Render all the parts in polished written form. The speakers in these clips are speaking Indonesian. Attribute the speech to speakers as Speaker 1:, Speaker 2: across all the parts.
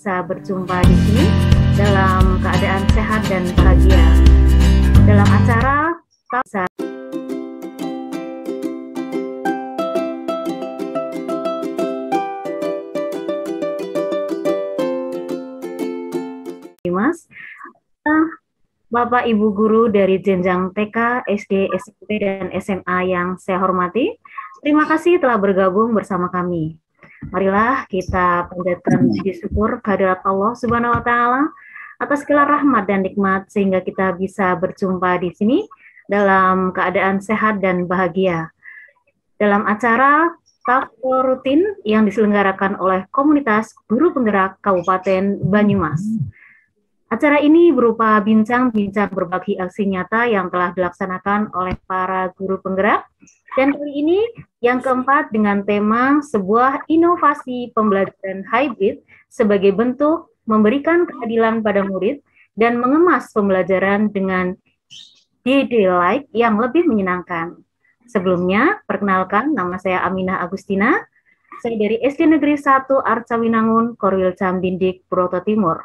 Speaker 1: bisa berjumpa di sini dalam keadaan sehat dan bahagia. Dalam acara Mas, Bapak Ibu guru dari jenjang TK, SD, SMP, dan SMA yang saya hormati, terima kasih telah bergabung bersama kami. Marilah kita panjatkan puji syukur kehadirat Allah Subhanahu wa Ta'ala atas segala rahmat dan nikmat sehingga kita bisa berjumpa di sini dalam keadaan sehat dan bahagia. Dalam acara TAFO rutin yang diselenggarakan oleh komunitas guru penggerak Kabupaten Banyumas. Acara ini berupa bincang-bincang berbagi aksi nyata yang telah dilaksanakan oleh para guru penggerak. Dan kali ini yang keempat dengan tema sebuah inovasi pembelajaran hybrid sebagai bentuk memberikan keadilan pada murid dan mengemas pembelajaran dengan DD-like yang lebih menyenangkan. Sebelumnya, perkenalkan nama saya Aminah Agustina. Saya dari SD Negeri 1 Arcawinangun, Korwil Camdindik, Broto Timur.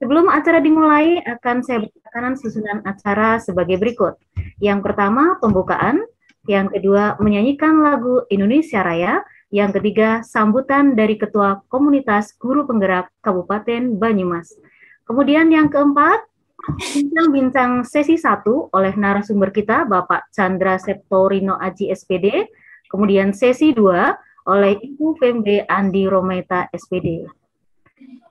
Speaker 1: Sebelum acara dimulai, akan saya bacakan susunan acara sebagai berikut. Yang pertama, pembukaan. Yang kedua, menyanyikan lagu Indonesia Raya. Yang ketiga, sambutan dari Ketua Komunitas Guru Penggerak Kabupaten Banyumas. Kemudian yang keempat, bincang-bincang sesi 1 oleh narasumber kita, Bapak Chandra Septorino Aji SPD. Kemudian sesi 2 oleh Ibu Fembe Andi Rometa SPD.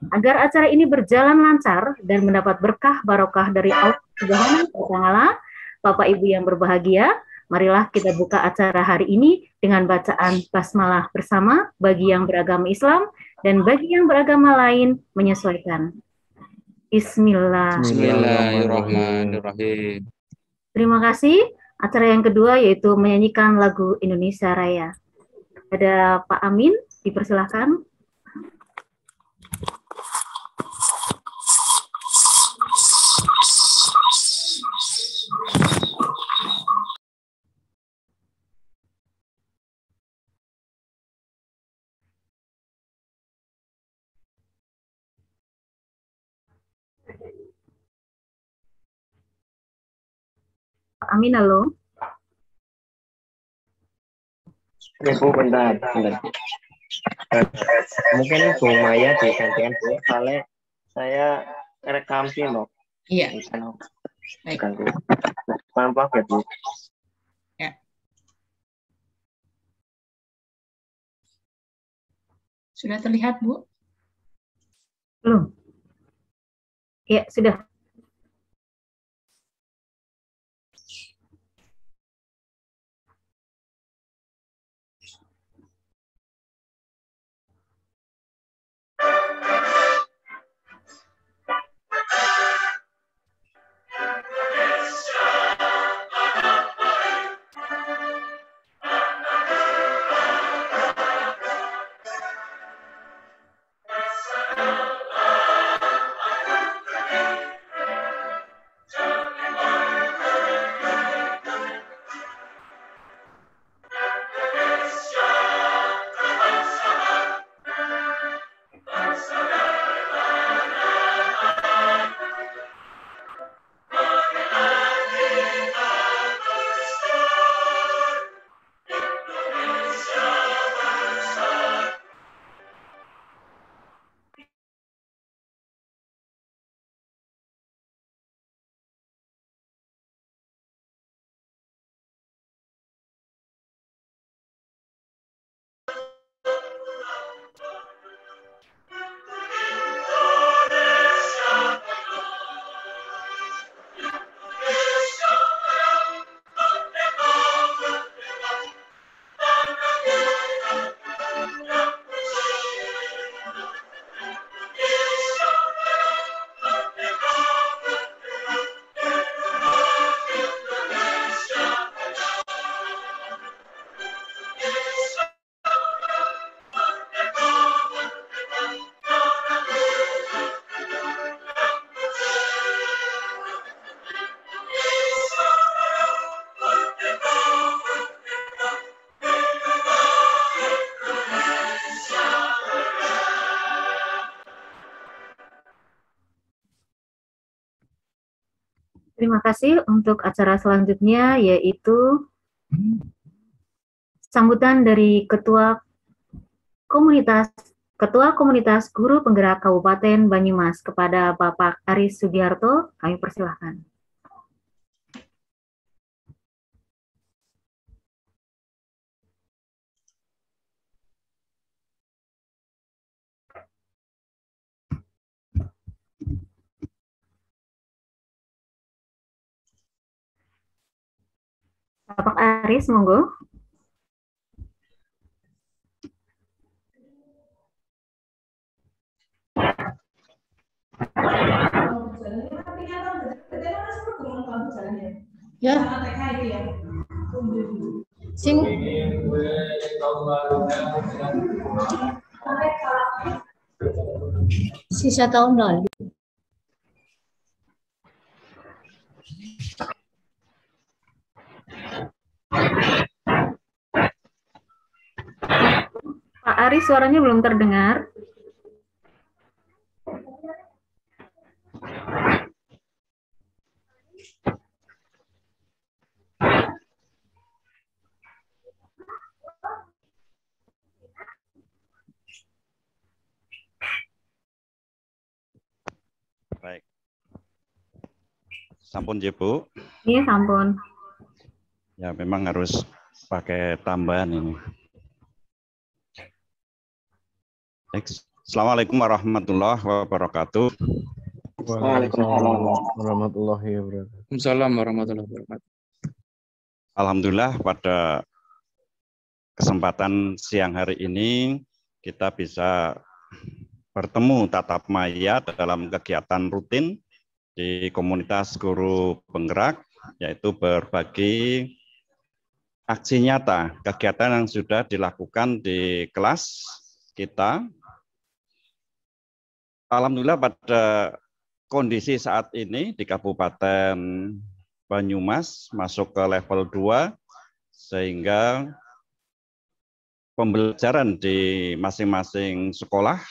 Speaker 1: Agar acara ini berjalan lancar dan mendapat berkah barokah dari Allah Subhanahu wa Ta'ala, Bapak Ibu yang berbahagia, marilah kita buka acara hari ini dengan bacaan basmalah bersama bagi yang beragama Islam dan bagi yang beragama lain menyesuaikan.
Speaker 2: Bismillahirrahmanirrahim.
Speaker 1: Terima kasih. Acara yang kedua yaitu menyanyikan lagu Indonesia Raya. Ada Pak Amin, dipersilahkan. Pak Amin, halo.
Speaker 3: Bu, bentar. Mungkin Bu Maya digantikan Bu, soalnya saya rekam film.
Speaker 4: Iya. Baik.
Speaker 3: Maaf ya Bu.
Speaker 4: Ya. Sudah terlihat Bu?
Speaker 1: Belum. Ya, sudah. Terima kasih. Untuk acara selanjutnya yaitu sambutan dari Ketua Komunitas Guru Penggerak Kabupaten Banyumas kepada Bapak Aris Sugiharto. Kami persilahkan. Bapak Aris, monggo.
Speaker 2: Ya. Sing. Sisa tahun lalu.
Speaker 1: Pak Aris, suaranya belum terdengar.
Speaker 5: Baik. Sampun ya, Bu?
Speaker 1: Iya, sampun.
Speaker 5: Ya, memang harus pakai tambahan ini. Assalamualaikum warahmatullahi wabarakatuh.
Speaker 3: Waalaikumsalam
Speaker 6: warahmatullahi wabarakatuh.
Speaker 2: Waalaikumsalam warahmatullahi wabarakatuh.
Speaker 5: Alhamdulillah pada kesempatan siang hari ini kita bisa bertemu tatap maya dalam kegiatan rutin di komunitas guru penggerak, yaitu berbagi aksi nyata kegiatan yang sudah dilakukan di kelas kita. Alhamdulillah pada kondisi saat ini di Kabupaten Banyumas masuk ke level 2, sehingga pembelajaran di masing-masing sekolah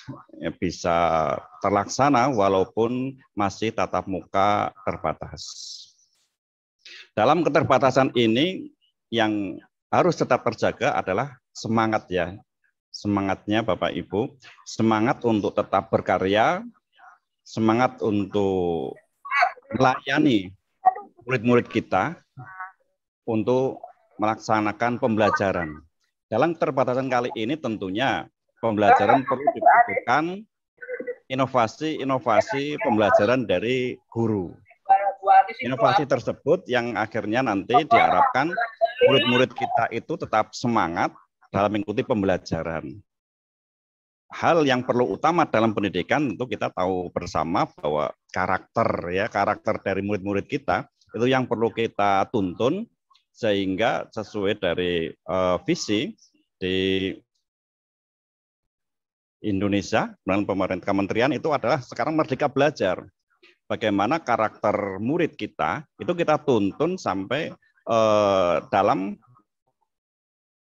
Speaker 5: bisa terlaksana walaupun masih tatap muka terbatas. Dalam keterbatasan ini yang harus tetap terjaga adalah semangat ya. Semangatnya Bapak Ibu, semangat untuk tetap berkarya, semangat untuk melayani murid-murid kita untuk melaksanakan pembelajaran. Dalam keterbatasan kali ini tentunya pembelajaran perlu dibutuhkan inovasi-inovasi pembelajaran dari guru. Inovasi tersebut yang akhirnya nanti diharapkan murid-murid kita itu tetap semangat dalam mengikuti pembelajaran. Hal yang perlu utama dalam pendidikan tentu kita tahu bersama bahwa karakter dari murid-murid kita itu yang perlu kita tuntun, sehingga sesuai dari visi di Indonesia melalui pemerintah kementerian itu adalah sekarang merdeka belajar. Bagaimana karakter murid kita itu kita tuntun sampai dalam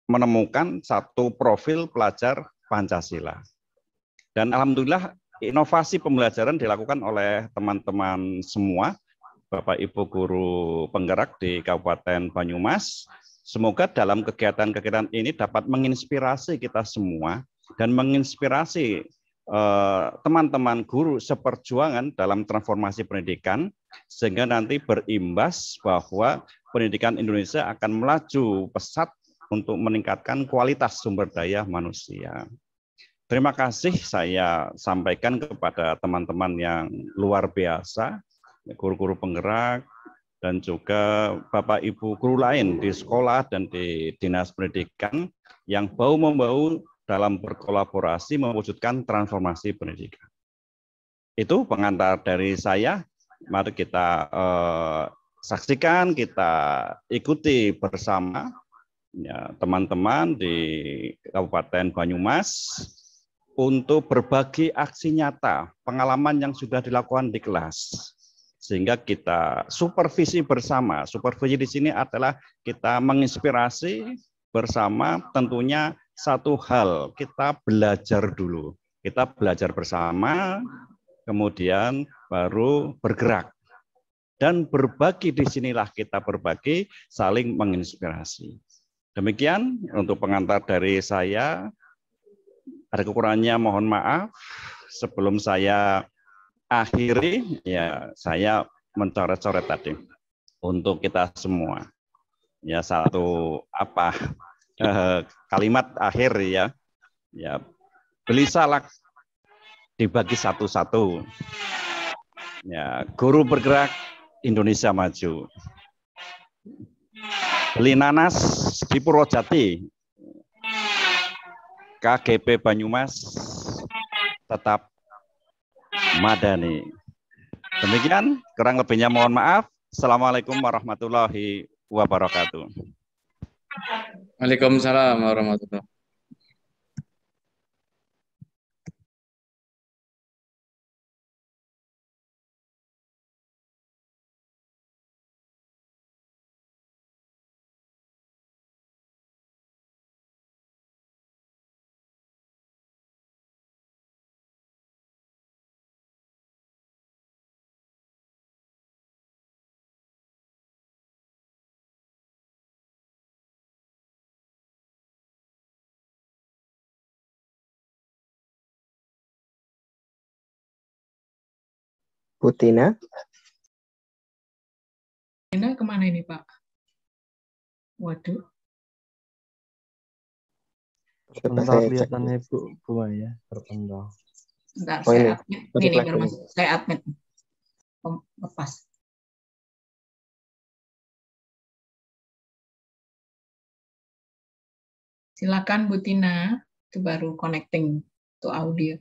Speaker 5: menemukan satu profil pelajar Pancasila. Dan alhamdulillah inovasi pembelajaran dilakukan oleh teman-teman semua, Bapak Ibu guru penggerak di Kabupaten Banyumas. Semoga dalam kegiatan-kegiatan ini dapat menginspirasi kita semua dan menginspirasi teman-teman guru seperjuangan dalam transformasi pendidikan, sehingga nanti berimbas bahwa pendidikan Indonesia akan melaju pesat untuk meningkatkan kualitas sumber daya manusia. Terima kasih saya sampaikan kepada teman-teman yang luar biasa, guru-guru penggerak, dan juga Bapak Ibu guru lain di sekolah dan di dinas pendidikan yang bahu-membahu dalam berkolaborasi mewujudkan transformasi pendidikan. Itu pengantar dari saya. Mari kita saksikan, kita ikuti bersama ya, teman-teman di Kabupaten Banyumas untuk berbagi aksi nyata pengalaman yang sudah dilakukan di kelas, sehingga kita supervisi bersama. Supervisi di sini adalah kita menginspirasi bersama. Tentunya satu hal, kita belajar dulu, kita belajar bersama, kemudian baru bergerak. Dan berbagi, disinilah kita berbagi, saling menginspirasi. Demikian untuk pengantar dari saya. Ada kekurangannya mohon maaf. Sebelum saya akhiri, ya saya mencoret-coret tadi untuk kita semua. Ya satu kalimat akhir ya. Ya beli salak dibagi satu-satu. Ya, guru bergerak Indonesia maju. Beli nanas di Purwojati. KGP Banyumas tetap madani. Demikian, kurang lebihnya mohon maaf. Assalamualaikum warahmatullahi wabarakatuh.
Speaker 2: Waalaikumsalam warahmatullahi.
Speaker 3: Bu Tina.
Speaker 4: Tina kemana ini, Pak? Waduh.
Speaker 3: Coba
Speaker 6: Terpental
Speaker 3: saya cek.
Speaker 6: kelihatannya Bu Maya, terpental.
Speaker 4: Bentar,
Speaker 3: Oh, ini.
Speaker 4: saya admit. Ini
Speaker 3: Masuk
Speaker 4: baru
Speaker 3: lagi.
Speaker 4: masuk. Saya admit. Lepas. Silakan Bu Tina. Itu baru connecting to audio.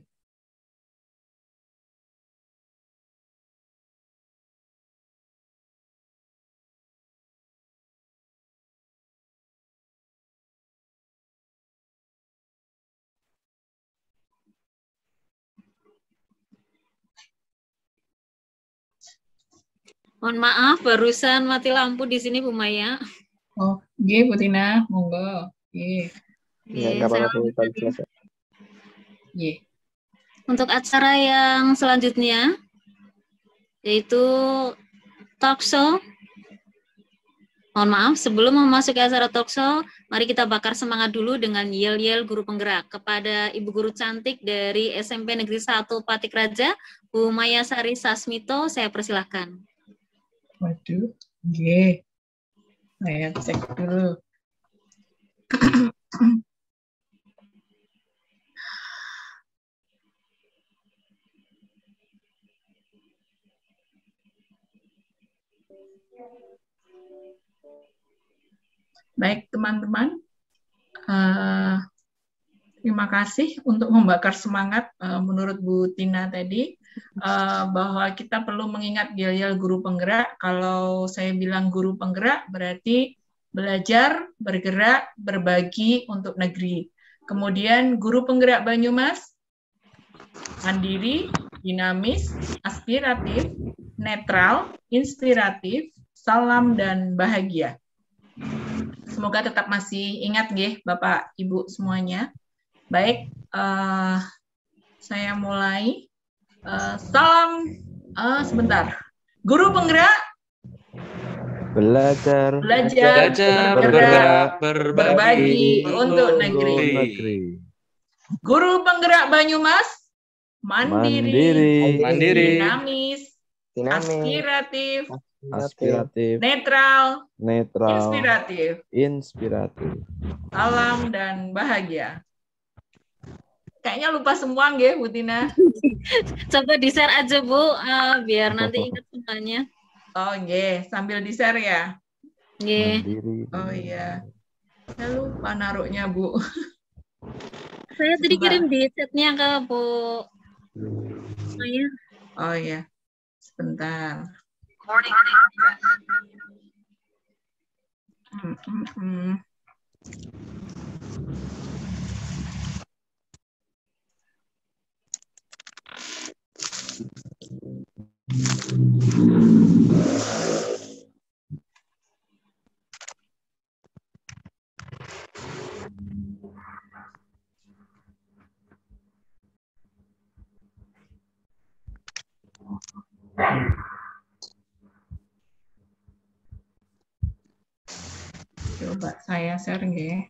Speaker 7: Mohon maaf, barusan mati lampu di sini Bu Maya.
Speaker 4: Oh, G Bu Tina, monggo. G.
Speaker 3: Ya, nggak
Speaker 7: Saya
Speaker 3: apa-apa Bu, kalau
Speaker 7: lanjut.
Speaker 3: selesai.
Speaker 4: Y.
Speaker 7: Untuk acara yang selanjutnya, yaitu talkshow. Mohon maaf, sebelum memasuki acara talkshow, mari kita bakar semangat dulu dengan yel-yel guru penggerak. Kepada Ibu Guru cantik dari SMP Negeri 1 Patik Raja, Bu Maya Sari Sasmito, saya persilahkan.
Speaker 4: Waduh, G. Saya cek dulu. Baik, teman-teman. Terima kasih untuk membakar semangat menurut Bu Tina tadi bahwa kita perlu mengingat yel-yel guru penggerak. Kalau saya bilang guru penggerak berarti belajar, bergerak, berbagi untuk negeri. Kemudian guru penggerak Banyumas, mandiri, dinamis, aspiratif, netral, inspiratif, salam dan bahagia. Semoga tetap masih ingat nggih Bapak Ibu semuanya. Baik, saya mulai. Salam, sebentar. Guru penggerak,
Speaker 6: Belajar,
Speaker 4: bergerak, berbagi untuk negeri. Guru penggerak Banyumas, mandiri, dinamis, aspiratif, netral, inspiratif, salam dan bahagia. Kayaknya lupa semua nggih, Bu Tina.
Speaker 7: Coba di-share aja, Bu, biar nanti ingat semuanya.
Speaker 4: Oh, nggih, sambil di-share ya.
Speaker 7: Nggih.
Speaker 4: Oh iya. Saya lupa naruhnya, Bu.
Speaker 7: Saya tadi kirim di chatnya ke Bu Maya.
Speaker 4: Oh iya. Sebentar. saya share nggih.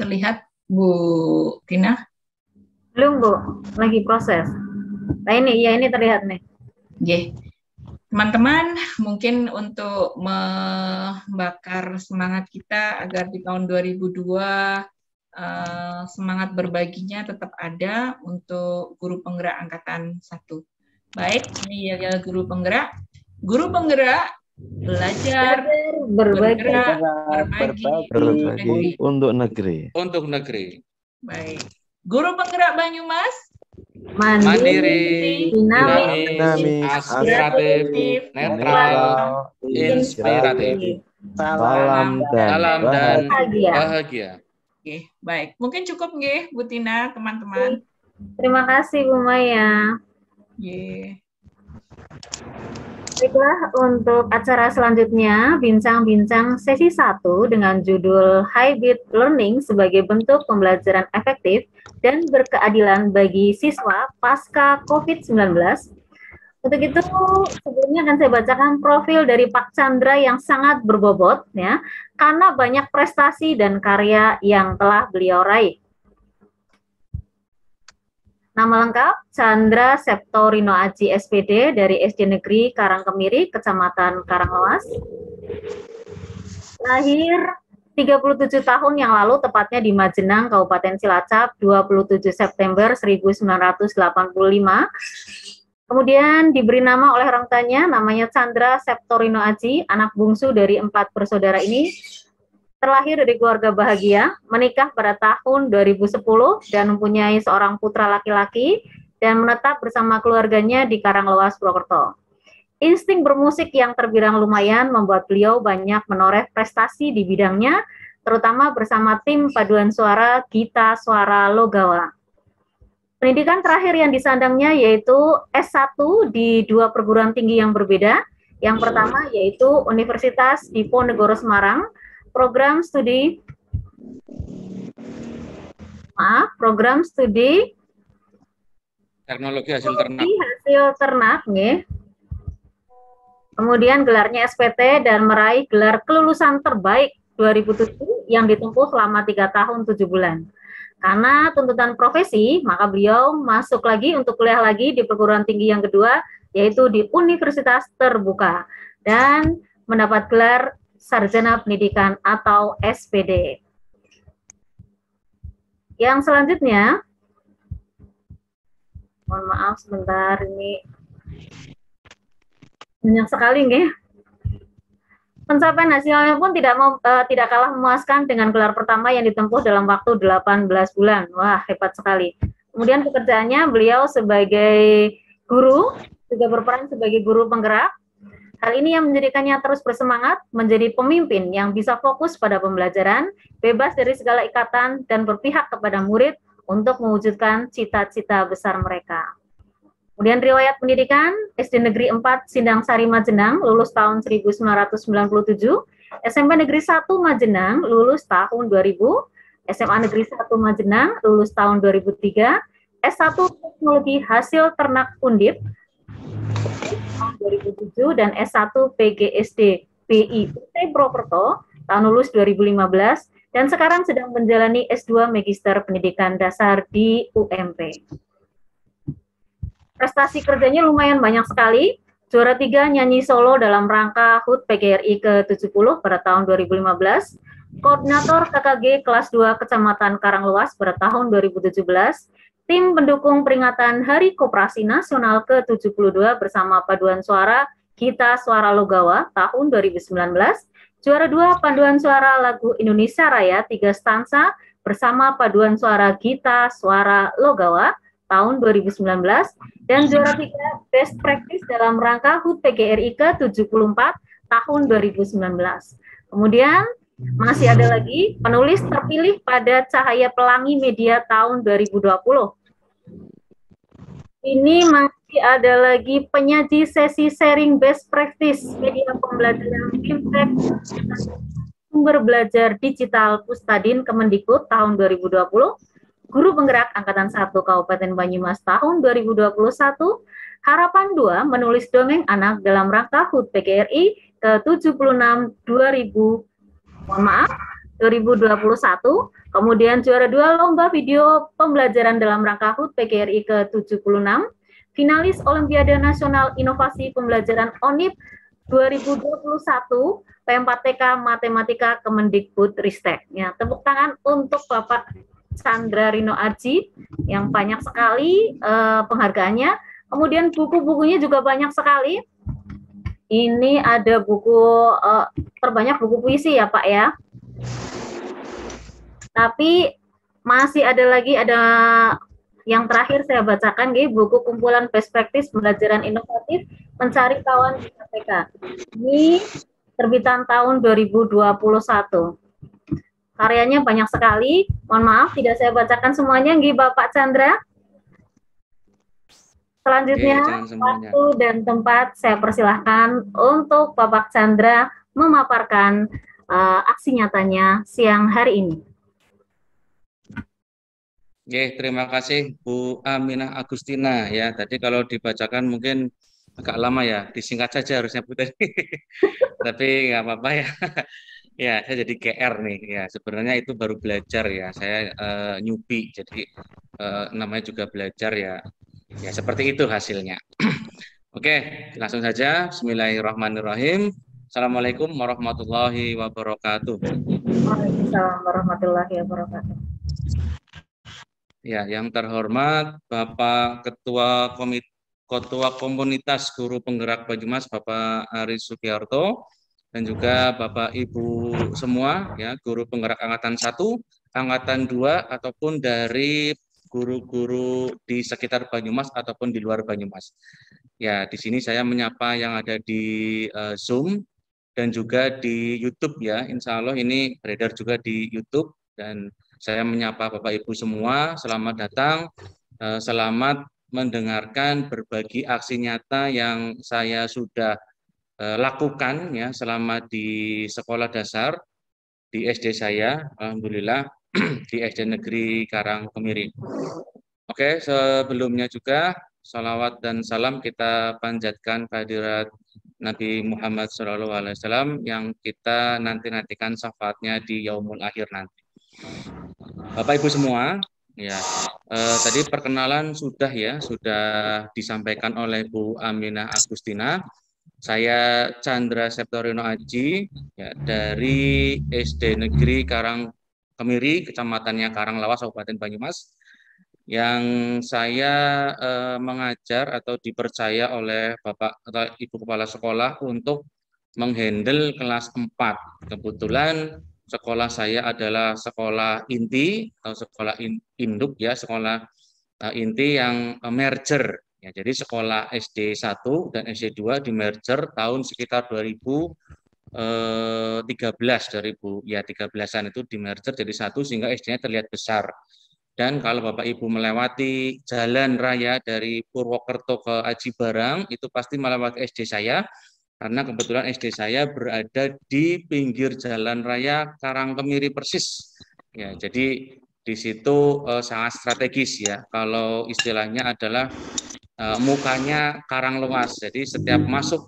Speaker 4: Terlihat Bu Tina?
Speaker 1: Belum, Bu. Lagi proses. Nah ini, ya ini terlihat nih.
Speaker 4: Nggih. Teman-teman, mungkin untuk membakar semangat kita agar di tahun 2002 semangat berbaginya tetap ada untuk guru penggerak angkatan 1. Baik, ini ya guru penggerak. Guru penggerak belajar, bergerak, berbagi
Speaker 6: untuk negeri.
Speaker 2: Untuk negeri.
Speaker 4: Baik. Guru penggerak Banyumas
Speaker 1: Mandiri,
Speaker 2: dinamis, aspiratif, netral, inspiratif.
Speaker 6: Salam dan
Speaker 2: Bahagia.
Speaker 4: Oke, baik. Mungkin cukup nggih, Bu Tina, teman-teman.
Speaker 1: Terima kasih, Bu Maya.
Speaker 4: Nggih.
Speaker 1: Baiklah, untuk acara selanjutnya, bincang-bincang sesi 1 dengan judul Hybrid Learning sebagai bentuk pembelajaran efektif dan berkeadilan bagi siswa pasca COVID-19. Untuk itu, sebelumnya akan saya bacakan profil dari Pak Chandra yang sangat berbobot, ya, karena banyak prestasi dan karya yang telah beliau raih. Nama lengkap, Chandra Septorino Aji SPD dari SD Negeri Karangkemiri, Kecamatan Karanglewas. Lahir 37 tahun yang lalu, tepatnya di Majenang, Kabupaten Cilacap, 27 September 1985. Kemudian diberi nama oleh orang tuanya, namanya Chandra Septorino Aji, anak bungsu dari 4 bersaudara ini. Terlahir dari keluarga bahagia, menikah pada tahun 2010 dan mempunyai seorang putra laki-laki dan menetap bersama keluarganya di Karanglewas, Purwokerto. Insting bermusik yang terbilang lumayan membuat beliau banyak menoreh prestasi di bidangnya, terutama bersama tim paduan suara Gita Suara Logawa. Pendidikan terakhir yang disandangnya yaitu S1 di 2 perguruan tinggi yang berbeda. Yang pertama yaitu Universitas Diponegoro Semarang, program studi
Speaker 2: Teknologi hasil ternak.
Speaker 1: Nih. Kemudian gelarnya SPT dan meraih gelar kelulusan terbaik 2007 yang ditempuh selama 3 tahun 7 bulan. Karena tuntutan profesi, maka beliau masuk lagi untuk kuliah lagi di perguruan tinggi yang kedua, yaitu di Universitas Terbuka, dan mendapat gelar Sarjana Pendidikan atau SPD. Yang selanjutnya, mohon maaf sebentar, ini banyak sekali nih. Pencapaian hasilnya pun tidak kalah memuaskan dengan gelar pertama yang ditempuh dalam waktu 18 bulan. Wah, hebat sekali. Kemudian pekerjaannya beliau sebagai guru, juga berperan sebagai guru penggerak. Hal ini yang menjadikannya terus bersemangat menjadi pemimpin yang bisa fokus pada pembelajaran, bebas dari segala ikatan, dan berpihak kepada murid untuk mewujudkan cita-cita besar mereka. Kemudian riwayat pendidikan, SD Negeri 4 Sindang Sari Majenang, lulus tahun 1997, SMP Negeri 1 Majenang, lulus tahun 2000, SMA Negeri 1 Majenang, lulus tahun 2003, S1 Teknologi Hasil Ternak Undip, tahun 2007, dan S1 PGSD BI Purwokerto, tahun lulus 2015, dan sekarang sedang menjalani S2 Magister Pendidikan Dasar di UMP. Prestasi kerjanya lumayan banyak sekali. Juara 3 nyanyi solo dalam rangka HUT PGRI ke-70 pada tahun 2015. Koordinator KKG kelas 2 Kecamatan Karanglewas pada tahun 2017. Tim pendukung peringatan Hari Koperasi Nasional ke-72 bersama paduan suara Gita Suara Logawa tahun 2019. Juara 2 paduan suara lagu Indonesia Raya 3 stansa bersama paduan suara Gita Suara Logawa tahun 2019, dan juara 3 Best Practice dalam rangka HUT PGRI ke-74 tahun 2019. Kemudian masih ada lagi penulis terpilih pada Cahaya Pelangi Media tahun 2020. Ini masih ada lagi penyaji sesi sharing Best Practice Media Pembelajaran Impact Sumber Belajar Digital Pustadin Kemendikbud tahun 2020. Guru Penggerak Angkatan 1 Kabupaten Banyumas tahun 2021. Harapan 2, menulis dongeng anak dalam rangka HUT PGRI ke-76 2021. Kemudian juara 2 lomba video pembelajaran dalam rangka HUT PGRI ke-76. Finalis Olimpiade Nasional Inovasi Pembelajaran ONIP 2021 P4TK Matematika Kemendikbud Ristek. Ya, tepuk tangan untuk Bapak Chandra Rino Aji yang banyak sekali penghargaannya. Kemudian buku-bukunya juga banyak sekali. Ini ada buku terbanyak buku puisi ya Pak ya. Tapi masih ada lagi, ada yang terakhir saya bacakan, buku kumpulan perspektif pembelajaran inovatif mencari kawan di KPK. Ini terbitan tahun 2021. Karyanya banyak sekali. Mohon maaf tidak saya bacakan semuanya, Bapak Chandra. Selanjutnya, waktu dan tempat saya persilahkan untuk Bapak Chandra memaparkan aksi nyatanya siang hari ini.
Speaker 2: Oke, terima kasih Bu Aminah Agustina ya. Tadi kalau dibacakan mungkin agak lama ya, disingkat saja harusnya Bu tadi. Tapi nggak apa-apa ya. Ya, saya jadi GR nih ya. Sebenarnya itu baru belajar ya. Saya newbie, jadi namanya juga belajar ya. Ya seperti itu hasilnya. Oke, langsung saja. Bismillahirrahmanirrahim. Assalamualaikum warahmatullahi wabarakatuh.
Speaker 1: Waalaikumsalam warahmatullahi wabarakatuh.
Speaker 2: Ya, yang terhormat Bapak Ketua Komunitas Guru Penggerak Banyumas Bapak Aris Sugiarto, dan juga Bapak Ibu semua ya, guru penggerak angkatan 1, angkatan 2 ataupun dari guru-guru di sekitar Banyumas ataupun di luar Banyumas. Ya, di sini saya menyapa yang ada di Zoom dan juga di YouTube ya. Insya Allah ini beredar juga di YouTube, dan saya menyapa Bapak Ibu semua, selamat datang, selamat mendengarkan berbagi aksi nyata yang saya sudah lakukan ya selama di sekolah dasar di SD saya, alhamdulillah di SD Negeri Karangkemiri. Oke, sebelumnya juga salawat dan salam kita panjatkan kehadirat Nabi Muhammad SAW yang kita nantikan syafaatnya di yaumul akhir nanti. Bapak Ibu semua, ya tadi perkenalan sudah disampaikan oleh Bu Aminah Agustina. Saya Chandra Septorino Aji ya, dari SD Negeri Karangkemiri, kecamatannya Karanglawas, Kabupaten Banyumas, yang saya mengajar atau dipercaya oleh Bapak atau Ibu Kepala Sekolah untuk menghandle kelas 4. Kebetulan sekolah saya adalah sekolah inti atau sekolah induk ya, sekolah inti yang merger ya. Jadi sekolah SD 1 dan SD 2 di merger tahun sekitar 2013-an itu di merger jadi satu sehingga SD-nya terlihat besar. Dan kalau Bapak Ibu melewati jalan raya dari Purwokerto ke Aji Barang itu pasti melewati SD saya. Karena kebetulan SD saya berada di pinggir jalan raya Karangkemiri persis. Ya, jadi di situ sangat strategis ya. Kalau istilahnya adalah mukanya Karanglewas. Jadi setiap masuk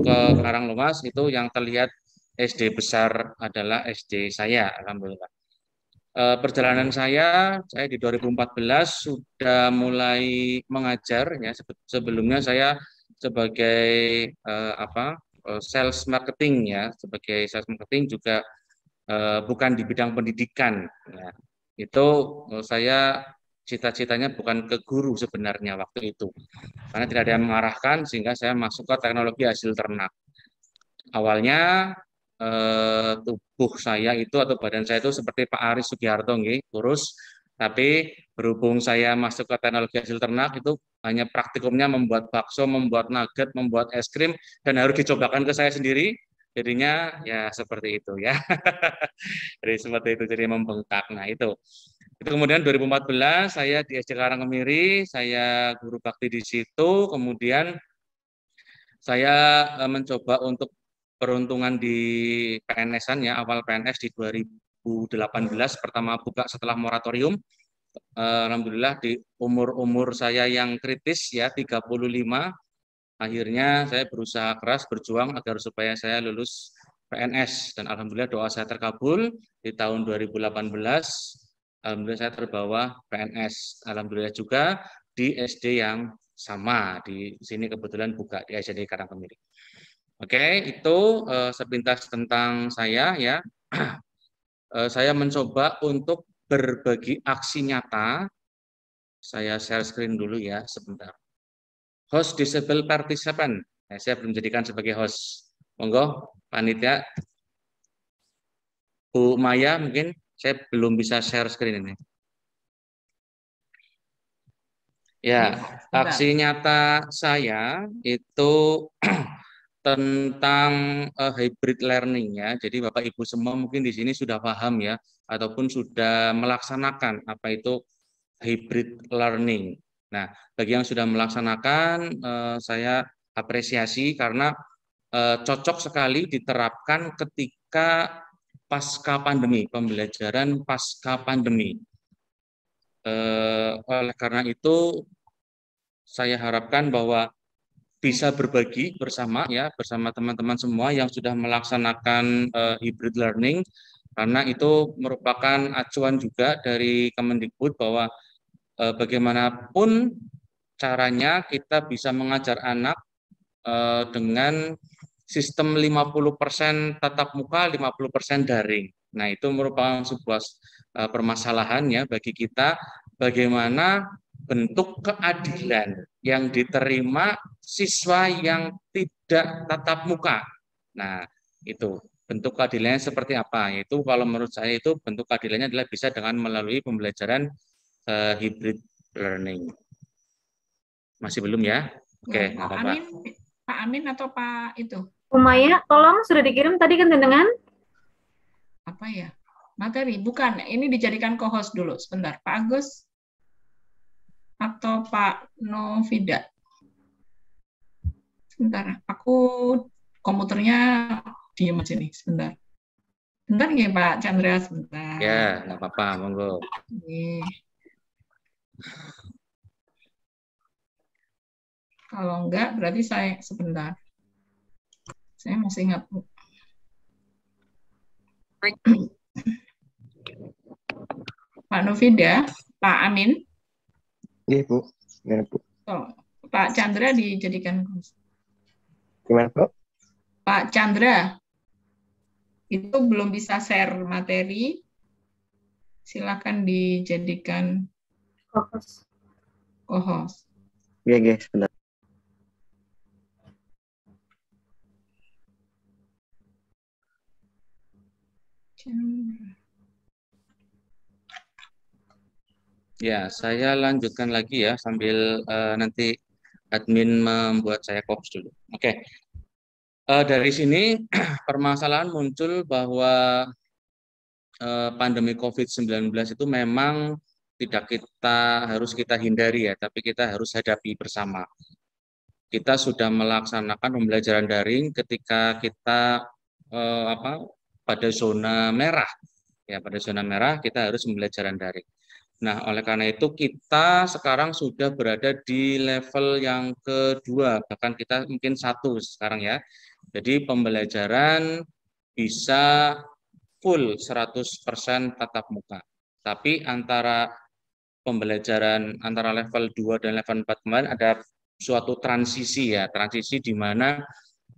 Speaker 2: ke Karanglewas itu yang terlihat SD besar adalah SD saya, alhamdulillah. Perjalanan saya di 2014 sudah mulai mengajar ya. Sebelumnya saya sebagai sales marketing ya, sebagai sales marketing juga bukan di bidang pendidikan ya. Itu saya cita-citanya bukan ke guru sebenarnya waktu itu, karena tidak ada yang mengarahkan sehingga saya masuk ke teknologi hasil ternak. Awalnya tubuh saya itu atau badan saya itu seperti Pak Aris Sugiarto kurus, tapi berhubung saya masuk ke teknologi hasil ternak itu hanya praktikumnya membuat bakso, membuat nugget, membuat es krim, dan harus dicobakan ke saya sendiri. Jadinya ya seperti itu ya. Jadi seperti itu, jadi membengkak. Nah itu kemudian 2014 saya di SD Karangkemiri, saya guru bakti di situ. Kemudian saya mencoba untuk peruntungan di PNS-an ya, awal PNS di 2018 pertama buka setelah moratorium. Alhamdulillah di umur saya yang kritis ya 35, akhirnya saya berusaha keras berjuang agar supaya saya lulus PNS, dan alhamdulillah doa saya terkabul di tahun 2018. Alhamdulillah saya terbawa PNS. Alhamdulillah juga di SD yang sama, di sini kebetulan buka di SD Karangkemiri. Oke, itu sepintas tentang saya ya. Saya mencoba untuk berbagi aksi nyata. Saya share screen dulu ya sebentar. Host disable participant. Saya belum jadikan sebagai host. Monggo, panitia. Bu Maya, mungkin saya belum bisa share screen ini. Ya, aksi nyata saya itu tentang hybrid learning ya. Jadi Bapak Ibu semua mungkin di sini sudah paham ya, ataupun sudah melaksanakan apa itu hybrid learning. Nah, bagi yang sudah melaksanakan, saya apresiasi karena cocok sekali diterapkan ketika pasca pandemi, pembelajaran pasca pandemi. Oleh karena itu, saya harapkan bahwa bisa berbagi bersama ya, bersama teman-teman semua yang sudah melaksanakan hybrid learning, karena itu merupakan acuan juga dari Kemendikbud bahwa bagaimanapun caranya kita bisa mengajar anak dengan sistem 50% tatap muka, 50% daring. Nah, itu merupakan sebuah permasalahan ya bagi kita, bagaimana bentuk keadilan yang diterima siswa yang tidak tatap muka. Nah, itu bentuk keadilannya seperti apa? Yaitu kalau menurut saya itu bentuk keadilannya adalah bisa dengan melalui pembelajaran hybrid learning. Masih belum ya? Oke, nggak apa-apa.
Speaker 4: Pak Amin atau Pak itu?
Speaker 1: Umaya, tolong sudah dikirim tadi kan dengan
Speaker 4: apa ya? Materi, bukan. Ini dijadikan co-host dulu. Sebentar, Pak Agus atau Pak Novida. Sebentar, aku komputernya diem aja nih, sebentar. Sebentar nggih Pak Chandra, sebentar.
Speaker 2: Ya, nggak apa-apa, monggo.
Speaker 4: Kalau enggak, berarti saya sebentar. Saya masih ingat. Pak Novida, Pak Amin.
Speaker 3: Iya, Bu. Gimana, Bu?
Speaker 4: Oh, Pak Chandra dijadikan.
Speaker 3: Gimana, Bu?
Speaker 4: Pak Chandra, itu belum bisa share materi. Silakan dijadikan co-host.
Speaker 3: Iya, sebentar.
Speaker 2: Ya, saya lanjutkan lagi ya sambil nanti admin membuat saya kops dulu. Oke. Dari sini permasalahan muncul bahwa pandemi COVID-19 itu memang tidak harus kita hindari ya, tapi kita harus hadapi bersama. Kita sudah melaksanakan pembelajaran daring ketika kita pada zona merah. Ya, pada zona merah kita harus pembelajaran daring. Nah, oleh karena itu kita sekarang sudah berada di level yang kedua, bahkan kita mungkin 1 sekarang ya. Jadi pembelajaran bisa full 100% tatap muka. Tapi antara pembelajaran antara level 2 dan level 4 kemarin ada suatu transisi ya, transisi di mana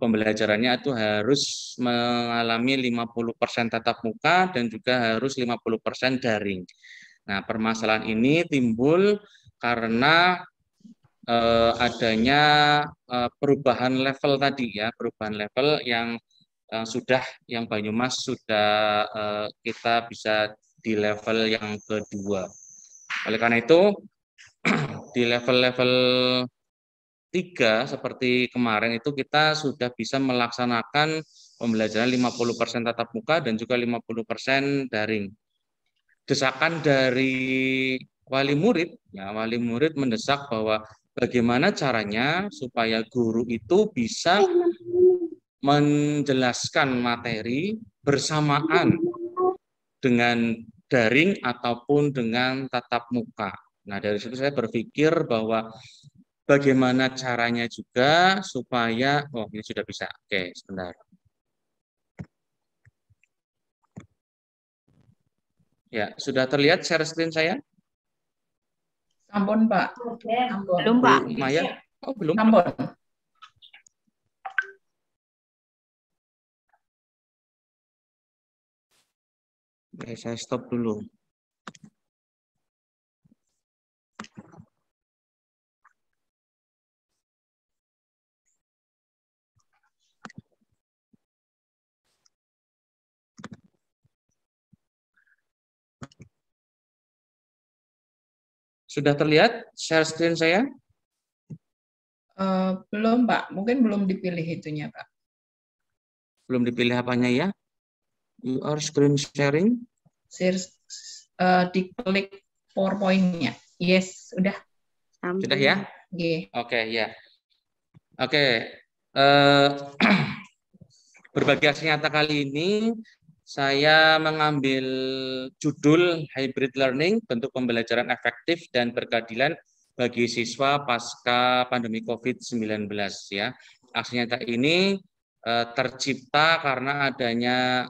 Speaker 2: pembelajarannya itu harus mengalami 50% tatap muka dan juga harus 50% daring. Nah, permasalahan ini timbul karena adanya perubahan level tadi ya, perubahan level yang yang Banyumas sudah kita bisa di level yang kedua. Oleh karena itu di level-level 3 seperti kemarin itu kita sudah bisa melaksanakan pembelajaran 50% tatap muka dan juga 50% daring. Desakan dari wali murid, ya wali murid mendesak bahwa bagaimana caranya supaya guru itu bisa menjelaskan materi bersamaan dengan daring ataupun dengan tatap muka. Nah, dari situ saya berpikir bahwa bagaimana caranya juga supaya, oh ini sudah bisa. Oke, sebentar. Ya, sudah terlihat share screen saya?
Speaker 4: Ampun, Pak. Ampun.
Speaker 1: Belum, Pak.
Speaker 2: Bu Maya? Oh, belum.
Speaker 4: Ampun.
Speaker 2: Oke, saya stop dulu. Sudah terlihat share screen saya?
Speaker 4: Belum, Pak. Mungkin belum dipilih itunya, Pak.
Speaker 2: Belum dipilih apanya ya? You are screen sharing?
Speaker 4: Diklik PowerPoint-nya. Yes, sudah.
Speaker 2: Sudah ya?
Speaker 4: Yeah.
Speaker 2: Oke, ya. Oke. Berbagi aksi nyata kali ini saya mengambil judul Hybrid Learning, bentuk pembelajaran efektif dan berkeadilan bagi siswa pasca pandemi COVID-19 ya. Aksi nyata ini tercipta karena adanya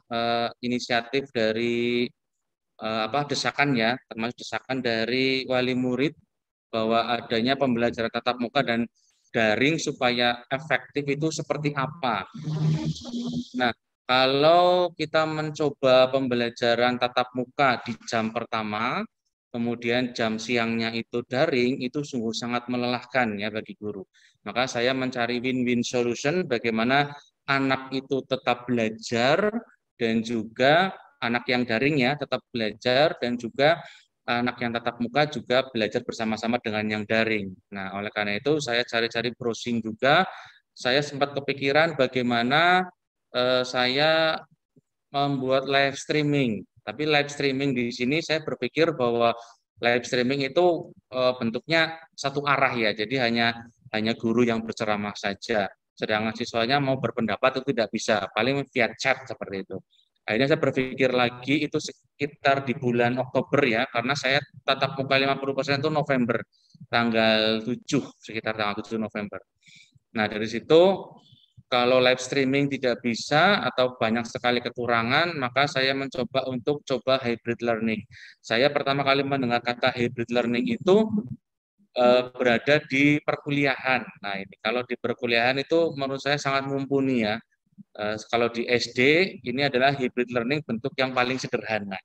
Speaker 2: inisiatif dari desakan ya, termasuk desakan dari wali murid bahwa adanya pembelajaran tatap muka dan daring supaya efektif itu seperti apa. Nah, kalau kita mencoba pembelajaran tatap muka di jam pertama, kemudian jam siangnya itu daring, itu sungguh sangat melelahkan ya bagi guru. Maka saya mencari win-win solution bagaimana anak itu tetap belajar dan juga anak yang daring ya tetap belajar dan juga anak yang tatap muka juga belajar bersama-sama dengan yang daring. Nah, oleh karena itu saya cari-cari browsing juga. Saya sempat kepikiran bagaimana saya membuat live streaming. Tapi live streaming di sini saya berpikir bahwa live streaming itu bentuknya satu arah ya. Jadi hanya guru yang berceramah saja. Sedangkan siswanya mau berpendapat itu tidak bisa. Paling via chat seperti itu. Akhirnya saya berpikir lagi itu sekitar di bulan Oktober ya. Karena saya tatap muka 50% itu November. Tanggal 7, sekitar tanggal 7 November. Nah, dari situ kalau live streaming tidak bisa atau banyak sekali kekurangan, maka saya mencoba untuk coba hybrid learning. Saya pertama kali mendengar kata hybrid learning itu berada di perkuliahan. Nah, ini kalau di perkuliahan itu menurut saya sangat mumpuni ya. Kalau di SD ini adalah hybrid learning bentuk yang paling sederhana.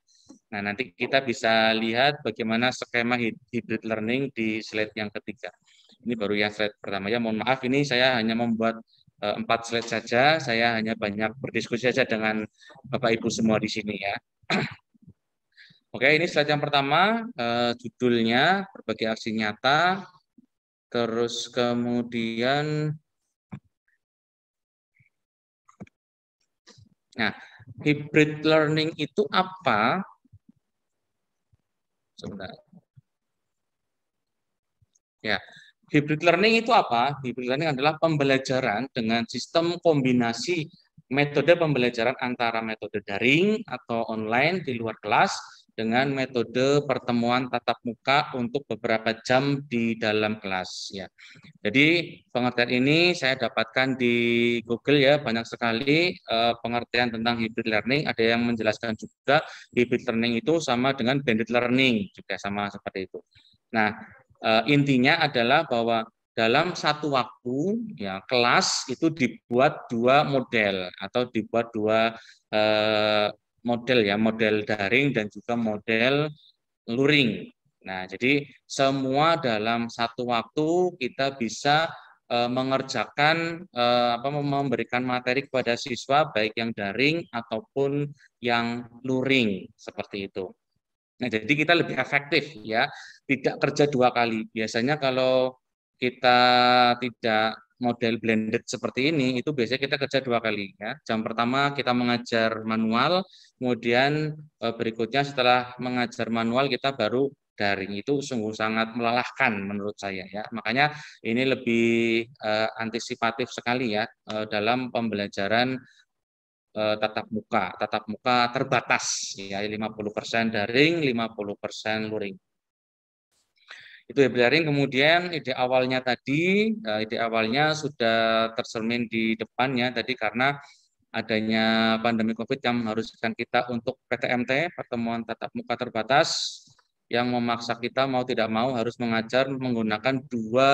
Speaker 2: Nah, nanti kita bisa lihat bagaimana skema hybrid learning di slide yang ketiga. Ini baru yang slide pertama ya. Mohon maaf ini saya hanya membuat 4 slide saja. Saya hanya banyak berdiskusi saja dengan Bapak Ibu semua di sini ya. Oke, ini slide yang pertama, judulnya berbagi aksi nyata. Terus kemudian, nah, hybrid learning itu apa? Sebentar. Ya, hybrid learning itu apa? Hybrid learning adalah pembelajaran dengan sistem kombinasi metode pembelajaran antara metode daring atau online di luar kelas dengan metode pertemuan tatap muka untuk beberapa jam di dalam kelas ya. Jadi pengertian ini saya dapatkan di Google ya, banyak sekali pengertian tentang hybrid learning. Ada yang menjelaskan juga hybrid learning itu sama dengan blended learning juga sama seperti itu. Nah, intinya adalah bahwa dalam satu waktu ya kelas itu dibuat dua model atau dibuat dua model ya, model daring dan juga model luring. Nah, jadi semua dalam satu waktu kita bisa mengerjakan memberikan materi kepada siswa baik yang daring ataupun yang luring seperti itu. Nah, jadi kita lebih efektif ya, tidak kerja dua kali. Biasanya kalau kita tidak model blended seperti ini, itu biasanya kita kerja dua kali ya. Jam pertama kita mengajar manual, kemudian berikutnya setelah mengajar manual kita baru daring. Itu sungguh sangat melelahkan menurut saya ya. Makanya ini lebih antisipatif sekali ya dalam pembelajaran tatap muka. Tatap muka terbatas, ya 50% daring, 50% luring. Itu hybrid learning. Kemudian ide awalnya tadi, ide awalnya sudah tercermin di depannya tadi karena adanya pandemi COVID yang mengharuskan kita untuk PTMT, pertemuan tatap muka terbatas, yang memaksa kita mau tidak mau harus mengajar menggunakan dua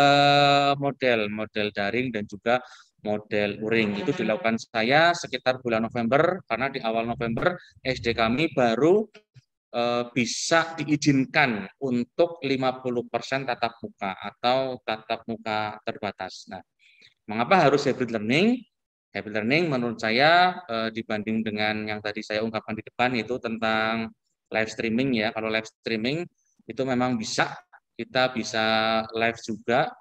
Speaker 2: model daring dan juga model luring. Itu dilakukan saya sekitar bulan November, karena di awal November SD kami baru bisa diizinkan untuk 50% tatap muka atau tatap muka terbatas. Nah, mengapa harus hybrid learning? Hybrid learning menurut saya dibanding dengan yang tadi saya ungkapkan di depan itu tentang live streaming ya. Kalau live streaming itu memang kita bisa live juga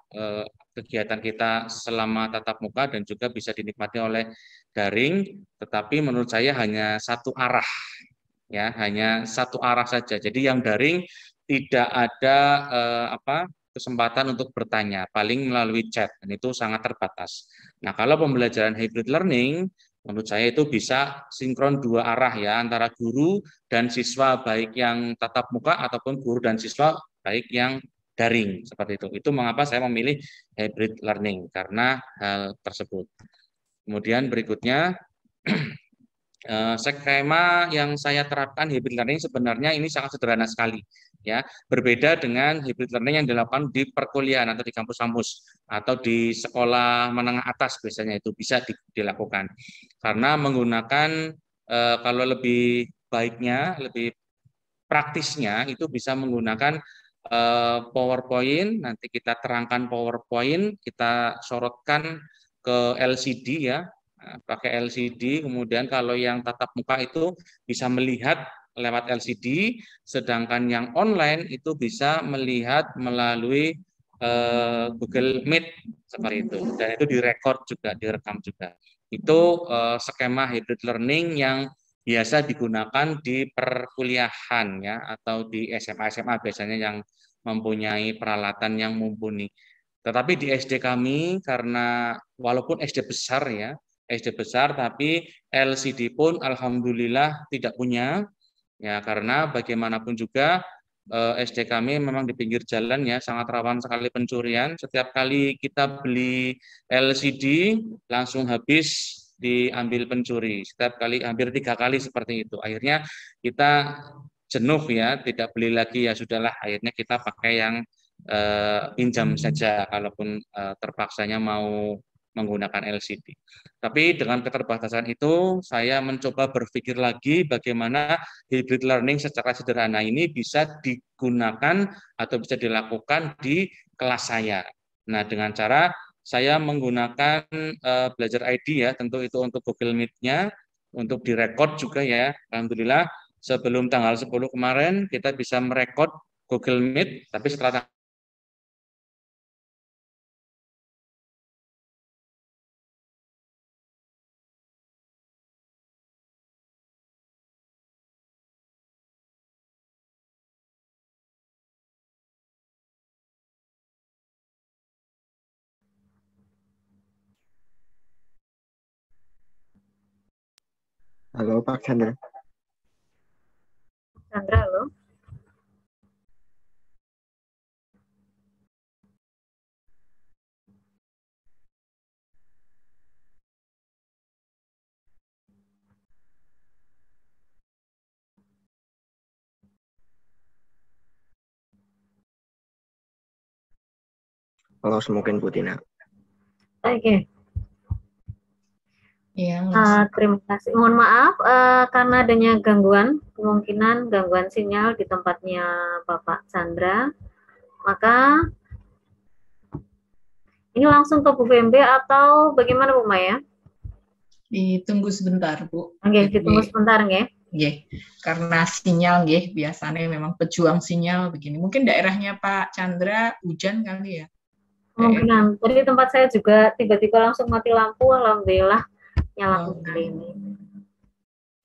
Speaker 2: kegiatan kita selama tatap muka dan juga bisa dinikmati oleh daring, tetapi menurut saya hanya satu arah. Ya, hanya satu arah saja. Jadi yang daring tidak ada kesempatan untuk bertanya, paling melalui chat, dan itu sangat terbatas. Nah, kalau pembelajaran hybrid learning, menurut saya itu bisa sinkron dua arah ya, antara guru dan siswa, baik yang tatap muka ataupun guru dan siswa baik yang daring, seperti itu. Itu mengapa saya memilih hybrid learning, karena hal tersebut. Kemudian berikutnya, skema yang saya terapkan hybrid learning sebenarnya ini sangat sederhana sekali ya, berbeda dengan hybrid learning yang dilakukan di perkuliahan atau di kampus-kampus atau di sekolah menengah atas, biasanya itu bisa dilakukan karena menggunakan kalau lebih baiknya, lebih praktisnya itu bisa menggunakan PowerPoint. Nanti kita terangkan PowerPoint, kita sorotkan ke LCD ya, pakai LCD. Kemudian kalau yang tatap muka itu bisa melihat lewat LCD, sedangkan yang online itu bisa melihat melalui Google Meet seperti itu. Dan itu direkod juga, direkam juga. Itu skema hybrid learning yang biasa digunakan di perkuliahan ya, atau di SMA biasanya yang mempunyai peralatan yang mumpuni. Tetapi di SD kami, karena walaupun SD besar ya, SD besar, tapi LCD pun alhamdulillah tidak punya ya, karena bagaimanapun juga SD kami memang di pinggir jalan ya, sangat rawan sekali pencurian. Setiap kali kita beli LCD langsung habis diambil pencuri. Setiap kali, hampir 3 kali seperti itu. Akhirnya kita jenuh ya, tidak beli lagi, ya sudahlah. Akhirnya kita pakai yang pinjam saja, kalaupun terpaksanya mau menggunakan LCD. Tapi dengan keterbatasan itu, saya mencoba berpikir lagi bagaimana hybrid learning secara sederhana ini bisa digunakan atau bisa dilakukan di kelas saya. Nah, dengan cara saya menggunakan Belajar ID ya, tentu itu untuk Google Meet-nya, untuk direkod juga ya. Alhamdulillah sebelum tanggal 10 kemarin kita bisa merekod Google Meet, tapi setelah
Speaker 3: Halo Pak Chandra.
Speaker 1: Chandra, halo.
Speaker 3: Halo, mungkin Bu Tina.
Speaker 1: Oke.
Speaker 4: Ya,
Speaker 1: terima kasih. Mohon maaf karena adanya kemungkinan gangguan sinyal di tempatnya Bapak Chandra. Maka ini langsung ke Bu Fembe atau bagaimana Bu Maya?
Speaker 4: ditunggu sebentar, Bu.
Speaker 1: Oke, ditunggu sebentar nggih.
Speaker 4: Nggih, karena sinyal nggih, biasanya memang pejuang sinyal begini. Mungkin daerahnya Pak Chandra hujan kali ya?
Speaker 1: Kemungkinan. Tadi tempat saya juga tiba-tiba langsung mati lampu, alhamdulillah nyala kembali ini.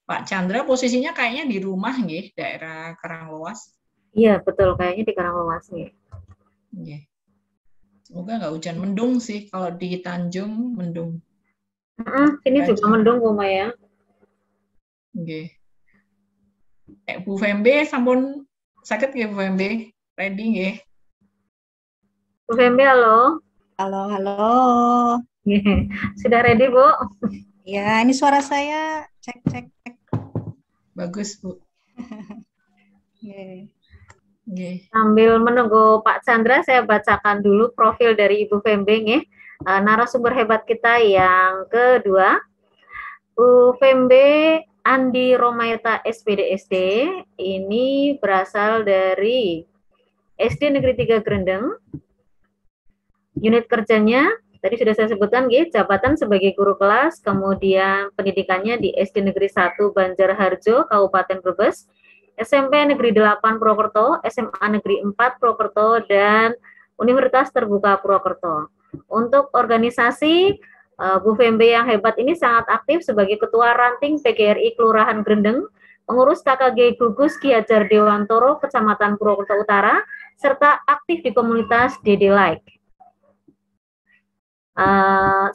Speaker 4: Pak Chandra posisinya kayaknya di rumah nggih, daerah Karanglewas.
Speaker 1: Iya, betul, kayaknya di Karanglewas nggih.
Speaker 4: Nggih. Semoga nggak hujan, mendung sih kalau di Tanjung mendung.
Speaker 1: Sini juga mendung Bu Maya.
Speaker 4: Nggih. Bu Fembe sampun saged nggih Bu Fembe? Ready nggih?
Speaker 1: Bu Fembe, halo.
Speaker 8: Halo, halo.
Speaker 1: Sudah ready, Bu?
Speaker 8: Ya, ini suara saya. Cek, cek, cek.
Speaker 4: Bagus, Bu.
Speaker 8: Oke.
Speaker 1: Sambil menunggu Pak Chandra, saya bacakan dulu profil dari Ibu Fembe, nggih. Narasumber hebat kita yang kedua, Bu Fembe Andi Romaeta SPDSD, ini berasal dari SD Negeri 3 Grendeng. Unit kerjanya tadi sudah saya sebutkan, jabatan sebagai guru kelas, kemudian pendidikannya di SD Negeri 1 Banjarharjo, Kabupaten Brebes, SMP Negeri 8 Purwokerto, SMA Negeri 4 Purwokerto, dan Universitas Terbuka Purwokerto. Untuk organisasi, Bu Fembe yang hebat ini sangat aktif sebagai Ketua Ranting PGRI Kelurahan Grendeng, pengurus KKG Gugus Ki Hajar Dewantoro, Kecamatan Purwokerto Utara, serta aktif di komunitas DD Like.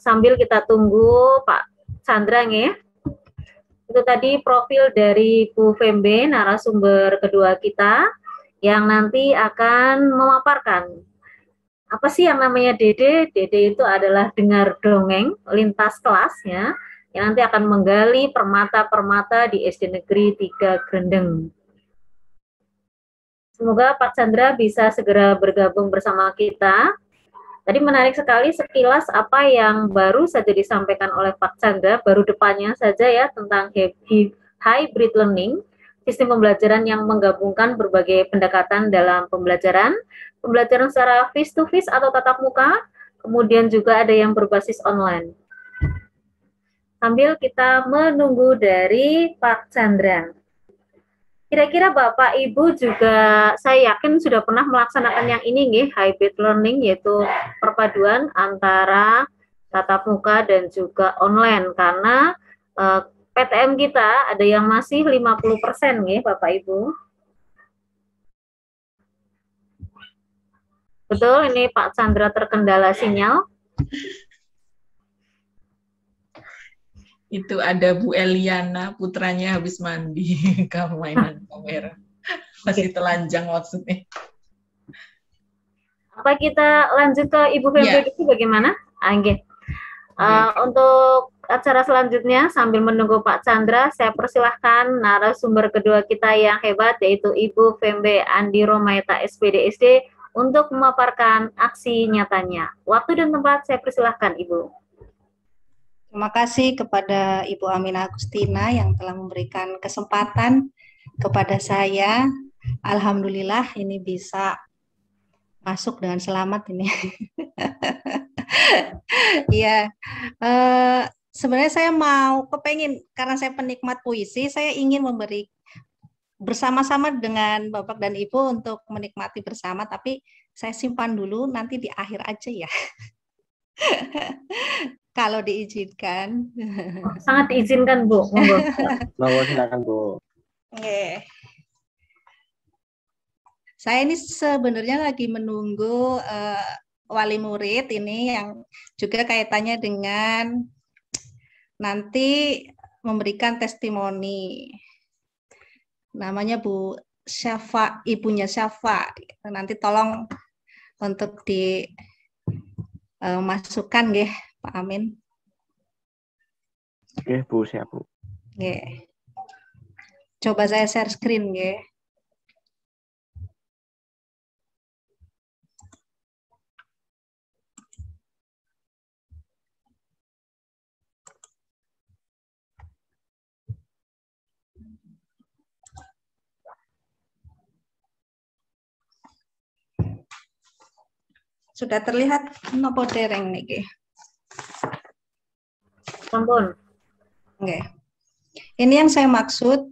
Speaker 1: Sambil kita tunggu Pak Chandra, ya. Itu tadi profil dari Bu Fembe, narasumber kedua kita, yang nanti akan memaparkan apa sih yang namanya DD. DD itu adalah dengar dongeng lintas kelas, ya, yang nanti akan menggali permata-permata di SD Negeri 3 Grendeng. Semoga Pak Chandra bisa segera bergabung bersama kita. Tadi menarik sekali sekilas apa yang baru saja disampaikan oleh Pak Chandra, baru depannya saja ya, tentang hybrid learning, sistem pembelajaran yang menggabungkan berbagai pendekatan dalam pembelajaran secara face-to-face atau tatap muka, kemudian juga ada yang berbasis online. Sambil kita menunggu dari Pak Chandra. Kira-kira Bapak Ibu juga saya yakin sudah pernah melaksanakan yang ini, nggih, hybrid learning, yaitu perpaduan antara tatap muka dan juga online, karena PTM kita ada yang masih 50%, nggih, Bapak Ibu. Betul, ini Pak Chandra terkendala sinyal.
Speaker 4: Itu ada Bu Eliana, putranya habis mandi, kamu mainan kamera. Masih telanjang maksudnya.
Speaker 1: Apa kita lanjut ke Ibu Fembe dulu bagaimana? Untuk acara selanjutnya, sambil menunggu Pak Chandra, saya persilahkan narasumber kedua kita yang hebat, yaitu Ibu Fembe Andi Romaeta SPDSD, untuk memaparkan aksi nyatanya. Waktu dan tempat saya persilahkan, Ibu.
Speaker 8: Terima kasih kepada Ibu Aminah Agustina yang telah memberikan kesempatan kepada saya. Alhamdulillah ini bisa masuk dengan selamat ini. Iya, sebenarnya saya mau kepengen, karena saya penikmat puisi, saya ingin memberi bersama-sama dengan Bapak dan Ibu untuk menikmati bersama, tapi saya simpan dulu, nanti di akhir aja ya. Kalau diizinkan.
Speaker 1: Sangat diizinkan, Bu. Monggo.
Speaker 3: Monggo, silakan, Bu.
Speaker 8: Oke. Saya ini sebenarnya lagi menunggu wali murid ini yang juga kaitannya dengan nanti memberikan testimoni. Namanya Bu Syafa, ibunya Syafa. Nanti tolong untuk dimasukkan, nggih, Pak Amin.
Speaker 3: Oke, Bu, siap, Bu.
Speaker 8: Nggih. Coba saya share screen, nggih. Sudah terlihat nopo dereng niki?
Speaker 1: Sampun.
Speaker 8: Oke. Ini yang saya maksud.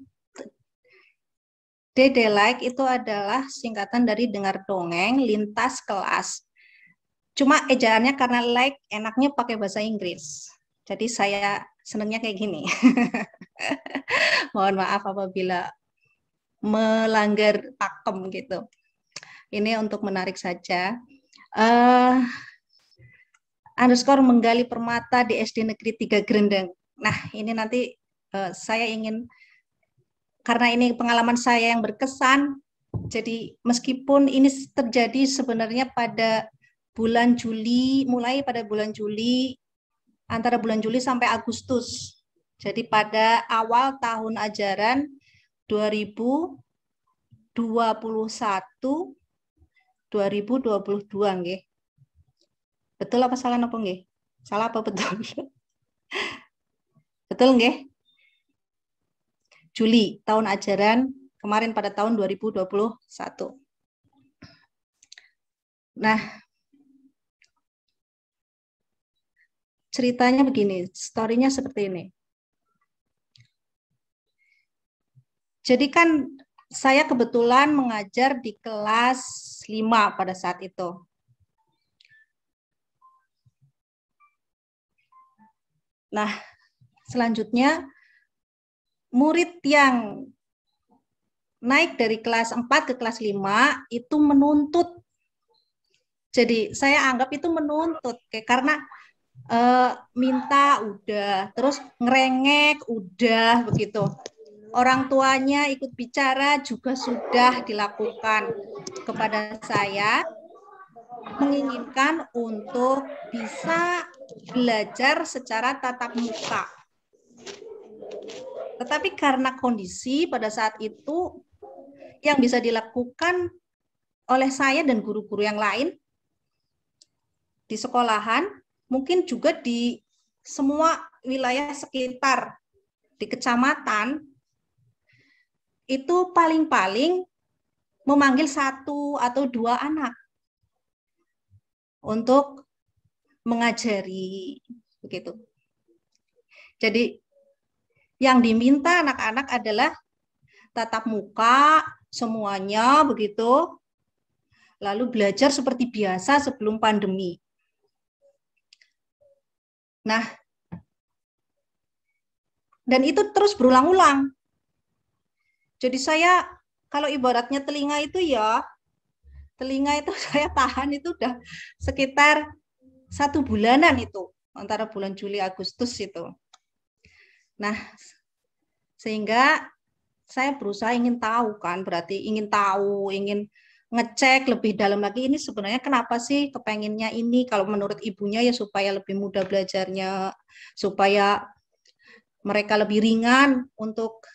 Speaker 8: DD Like itu adalah singkatan dari dengar dongeng lintas kelas. Cuma ejaannya karena like enaknya pakai bahasa Inggris. Jadi saya senangnya kayak gini. Mohon maaf apabila melanggar pakem gitu. Ini untuk menarik saja. Underscore menggali permata di SD Negeri 3 Grendeng. Nah, ini nanti saya ingin karena ini pengalaman saya yang berkesan, jadi meskipun ini terjadi sebenarnya pada bulan Juli, mulai pada bulan Juli, antara bulan Juli sampai Agustus. Jadi pada awal tahun ajaran 2021-2022 nggih. Betul apa salah napa nggih? Salah apa betul? Betul nggih? Juli tahun ajaran kemarin pada tahun 2021. Nah, ceritanya begini, story-nya seperti ini. Jadi kan saya kebetulan mengajar di kelas 5 pada saat itu. Nah, selanjutnya murid yang naik dari kelas 4 ke kelas 5 itu menuntut. Jadi saya anggap itu menuntut, karena minta udah, terus ngerengek udah begitu. Orang tuanya ikut bicara juga sudah dilakukan kepada saya, menginginkan untuk bisa belajar secara tatap muka. Tetapi karena kondisi pada saat itu yang bisa dilakukan oleh saya dan guru-guru yang lain di sekolahan, mungkin juga di semua wilayah sekitar, di kecamatan, itu paling-paling memanggil 1 atau 2 anak untuk mengajari, begitu. Jadi yang diminta anak-anak adalah tatap muka semuanya begitu, lalu belajar seperti biasa sebelum pandemi. Nah, dan itu terus berulang-ulang. Jadi saya kalau ibaratnya telinga itu saya tahan itu udah sekitar 1 bulanan itu, antara bulan Juli Agustus itu. Nah, sehingga saya berusaha ingin tahu kan, berarti ingin tahu, ingin ngecek lebih dalam lagi, ini sebenarnya kenapa sih kepenginnya ini, kalau menurut ibunya ya supaya lebih mudah belajarnya, supaya mereka lebih ringan untuk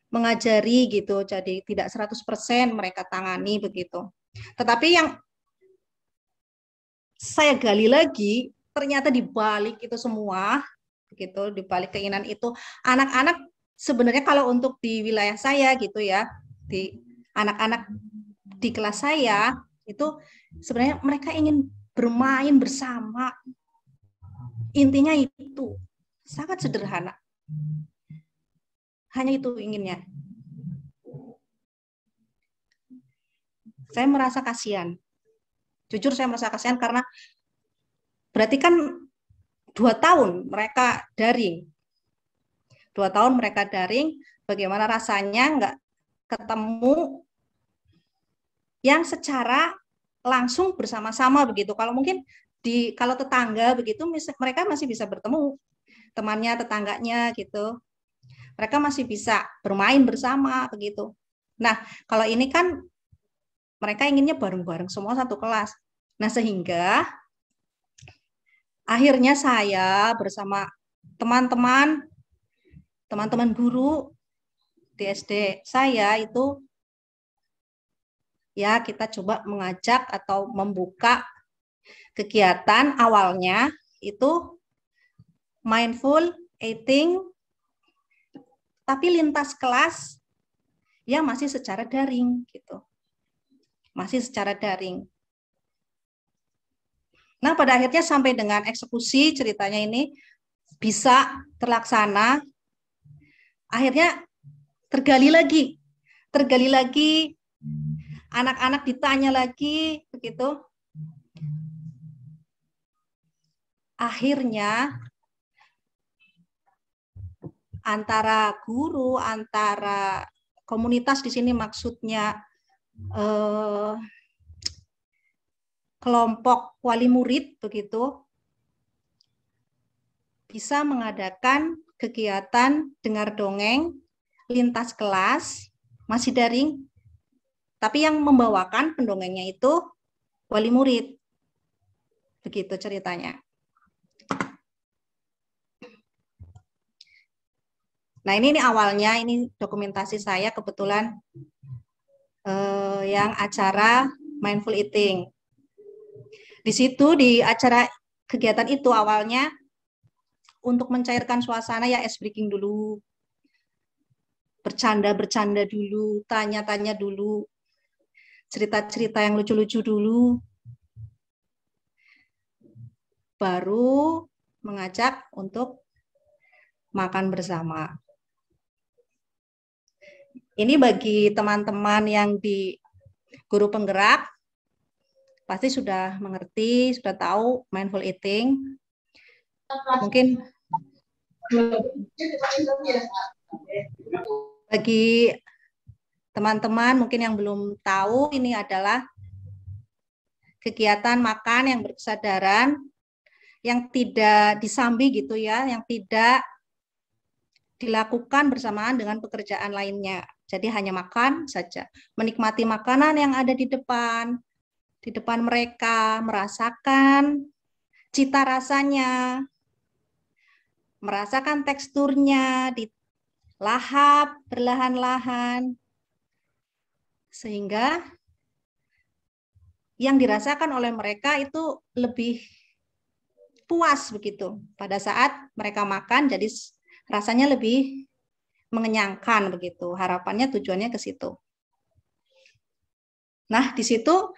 Speaker 8: mengajari gitu, jadi tidak 100% mereka tangani begitu. Tetapi yang saya gali lagi, ternyata di balik itu semua, begitu, di balik keinginan itu, anak-anak sebenarnya kalau untuk di wilayah saya gitu ya, di anak-anak di kelas saya itu sebenarnya mereka ingin bermain bersama. Intinya itu sangat sederhana. Hanya itu inginnya. Saya merasa kasihan. Jujur saya merasa kasihan karena berarti kan 2 tahun mereka daring. 2 tahun mereka daring, bagaimana rasanya nggak ketemu yang secara langsung bersama-sama begitu. Kalau mungkin kalau tetangga begitu, mereka masih bisa bertemu temannya, tetangganya gitu. Mereka masih bisa bermain bersama begitu. Nah, kalau ini kan mereka inginnya bareng-bareng semua satu kelas. Nah, sehingga akhirnya saya bersama teman-teman guru di SD saya itu, ya kita coba mengajak atau membuka kegiatan awalnya itu mindful eating, tapi lintas kelas ya masih secara daring gitu. Masih secara daring. Nah, pada akhirnya sampai dengan eksekusi ceritanya ini bisa terlaksana. Akhirnya tergali lagi, anak-anak ditanya lagi begitu. Akhirnya antara guru, antara komunitas di sini maksudnya kelompok wali murid begitu, bisa mengadakan kegiatan dengar dongeng lintas kelas, masih daring, tapi yang membawakan pendongengnya itu wali murid. Begitu ceritanya. Nah, ini awalnya, ini dokumentasi saya kebetulan yang acara mindful eating. Di situ, di acara kegiatan itu awalnya untuk mencairkan suasana ya ice breaking dulu, bercanda-bercanda dulu, tanya-tanya dulu, cerita-cerita yang lucu-lucu dulu, baru mengajak untuk makan bersama. Ini bagi teman-teman yang di guru penggerak, pasti sudah mengerti, sudah tahu mindful eating. Mungkin bagi teman-teman mungkin yang belum tahu, ini adalah kegiatan makan yang berkesadaran, yang tidak disambi gitu ya, yang tidak dilakukan bersamaan dengan pekerjaan lainnya. Jadi hanya makan saja, menikmati makanan yang ada di depan mereka, merasakan cita rasanya, merasakan teksturnya, dilahap perlahan-lahan, sehingga yang dirasakan oleh mereka itu lebih puas begitu. Pada saat mereka makan, jadi rasanya lebih mengenyangkan begitu. Harapannya, tujuannya ke situ. Nah, di situ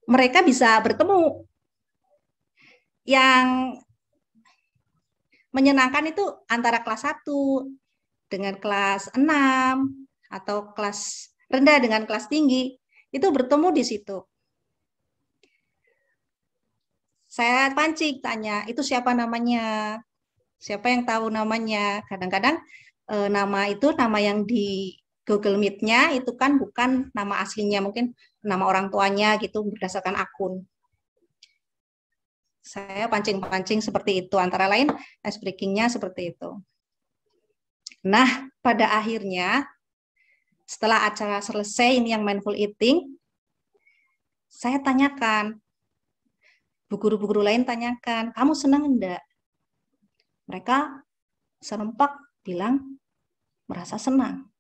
Speaker 8: mereka bisa bertemu. Yang menyenangkan itu antara kelas 1 dengan kelas 6 atau kelas rendah dengan kelas tinggi, itu bertemu di situ. Saya pancing tanya, itu siapa namanya? Siapa yang tahu namanya? Kadang-kadang nama itu, nama yang di Google Meet-nya itu kan bukan nama aslinya, mungkin nama orang tuanya gitu berdasarkan akun. Saya pancing-pancing seperti itu, antara lain ice breaking-nya seperti itu. Nah, pada akhirnya setelah acara selesai, ini yang mindful eating, saya tanyakan, bu guru-guru lain tanyakan, kamu senang enggak? Mereka serempak bilang merasa senang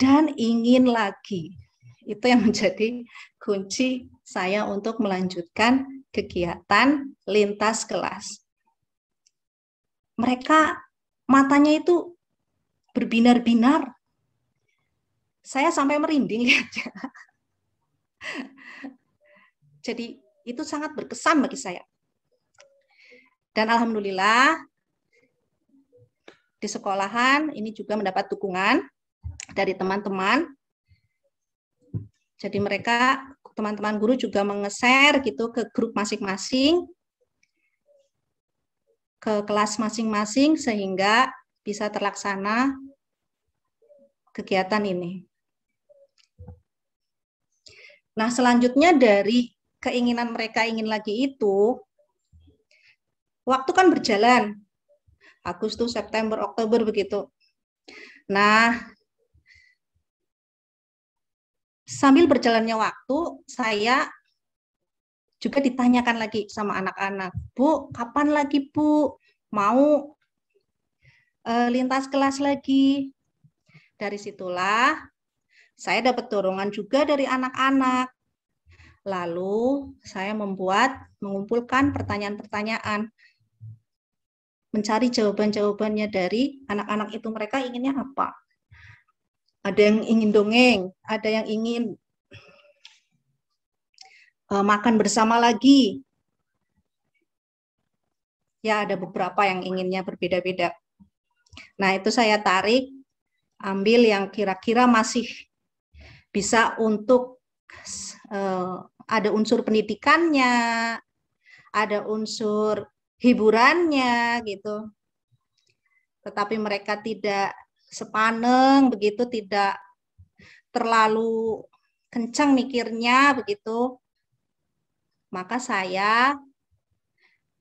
Speaker 8: dan ingin lagi. Itu yang menjadi kunci saya untuk melanjutkan kegiatan lintas kelas. Mereka matanya itu berbinar-binar. Saya sampai merinding lihatnya. Jadi itu sangat berkesan bagi saya. Dan alhamdulillah di sekolahan ini juga mendapat dukungan dari teman-teman. Jadi mereka, teman-teman guru juga menge-share gitu ke grup masing-masing, ke kelas masing-masing, sehingga bisa terlaksana kegiatan ini. Nah, selanjutnya dari keinginan mereka ingin lagi itu, waktu kan berjalan, Agustus, September, Oktober begitu. Nah, sambil berjalannya waktu, saya juga ditanyakan lagi sama anak-anak, Bu, kapan lagi Bu mau lintas kelas lagi? Dari situlah saya dapat dorongan juga dari anak-anak. Lalu saya mengumpulkan pertanyaan-pertanyaan, mencari jawaban-jawabannya dari anak-anak itu, mereka inginnya apa. Ada yang ingin dongeng, ada yang ingin makan bersama lagi. Ya, ada beberapa yang inginnya berbeda-beda. Nah, itu saya tarik, ambil yang kira-kira masih bisa untuk ada unsur pendidikannya, ada unsur hiburannya gitu. Tetapi mereka tidak sepaneng begitu, tidak terlalu kencang mikirnya begitu. Maka saya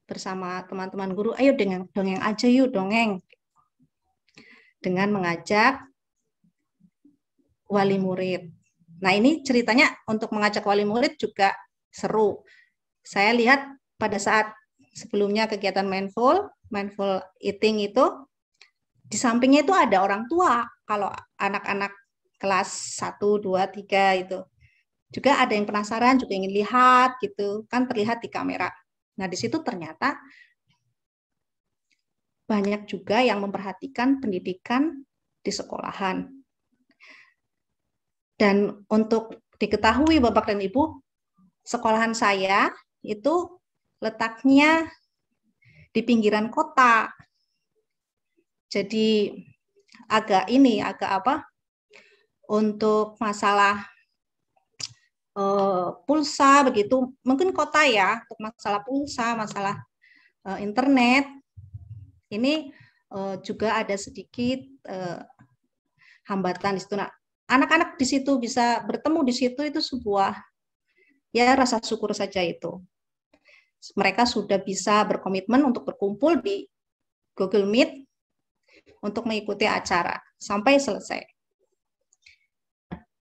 Speaker 8: bersama teman-teman guru, ayo dongeng aja yuk, dongeng. dengan mengajak wali murid. Nah, ini ceritanya untuk mengajak wali murid juga seru. Saya lihat pada saat sebelumnya kegiatan mindful eating itu, di sampingnya itu ada orang tua. Kalau anak-anak kelas 1, 2, 3 itu. Juga ada yang penasaran, juga ingin lihat gitu, kan terlihat di kamera. Nah, di situ ternyata banyak juga yang memperhatikan pendidikan di sekolahan. Dan untuk diketahui Bapak dan Ibu, sekolahan saya itu letaknya di pinggiran kota. Jadi agak untuk masalah pulsa begitu, mungkin kota ya, untuk masalah pulsa, masalah internet, ini juga ada sedikit hambatan di situ. Nah, anak-anak di situ bisa bertemu di situ, itu sebuah ya rasa syukur saja itu. Mereka sudah bisa berkomitmen untuk berkumpul di Google Meet untuk mengikuti acara sampai selesai.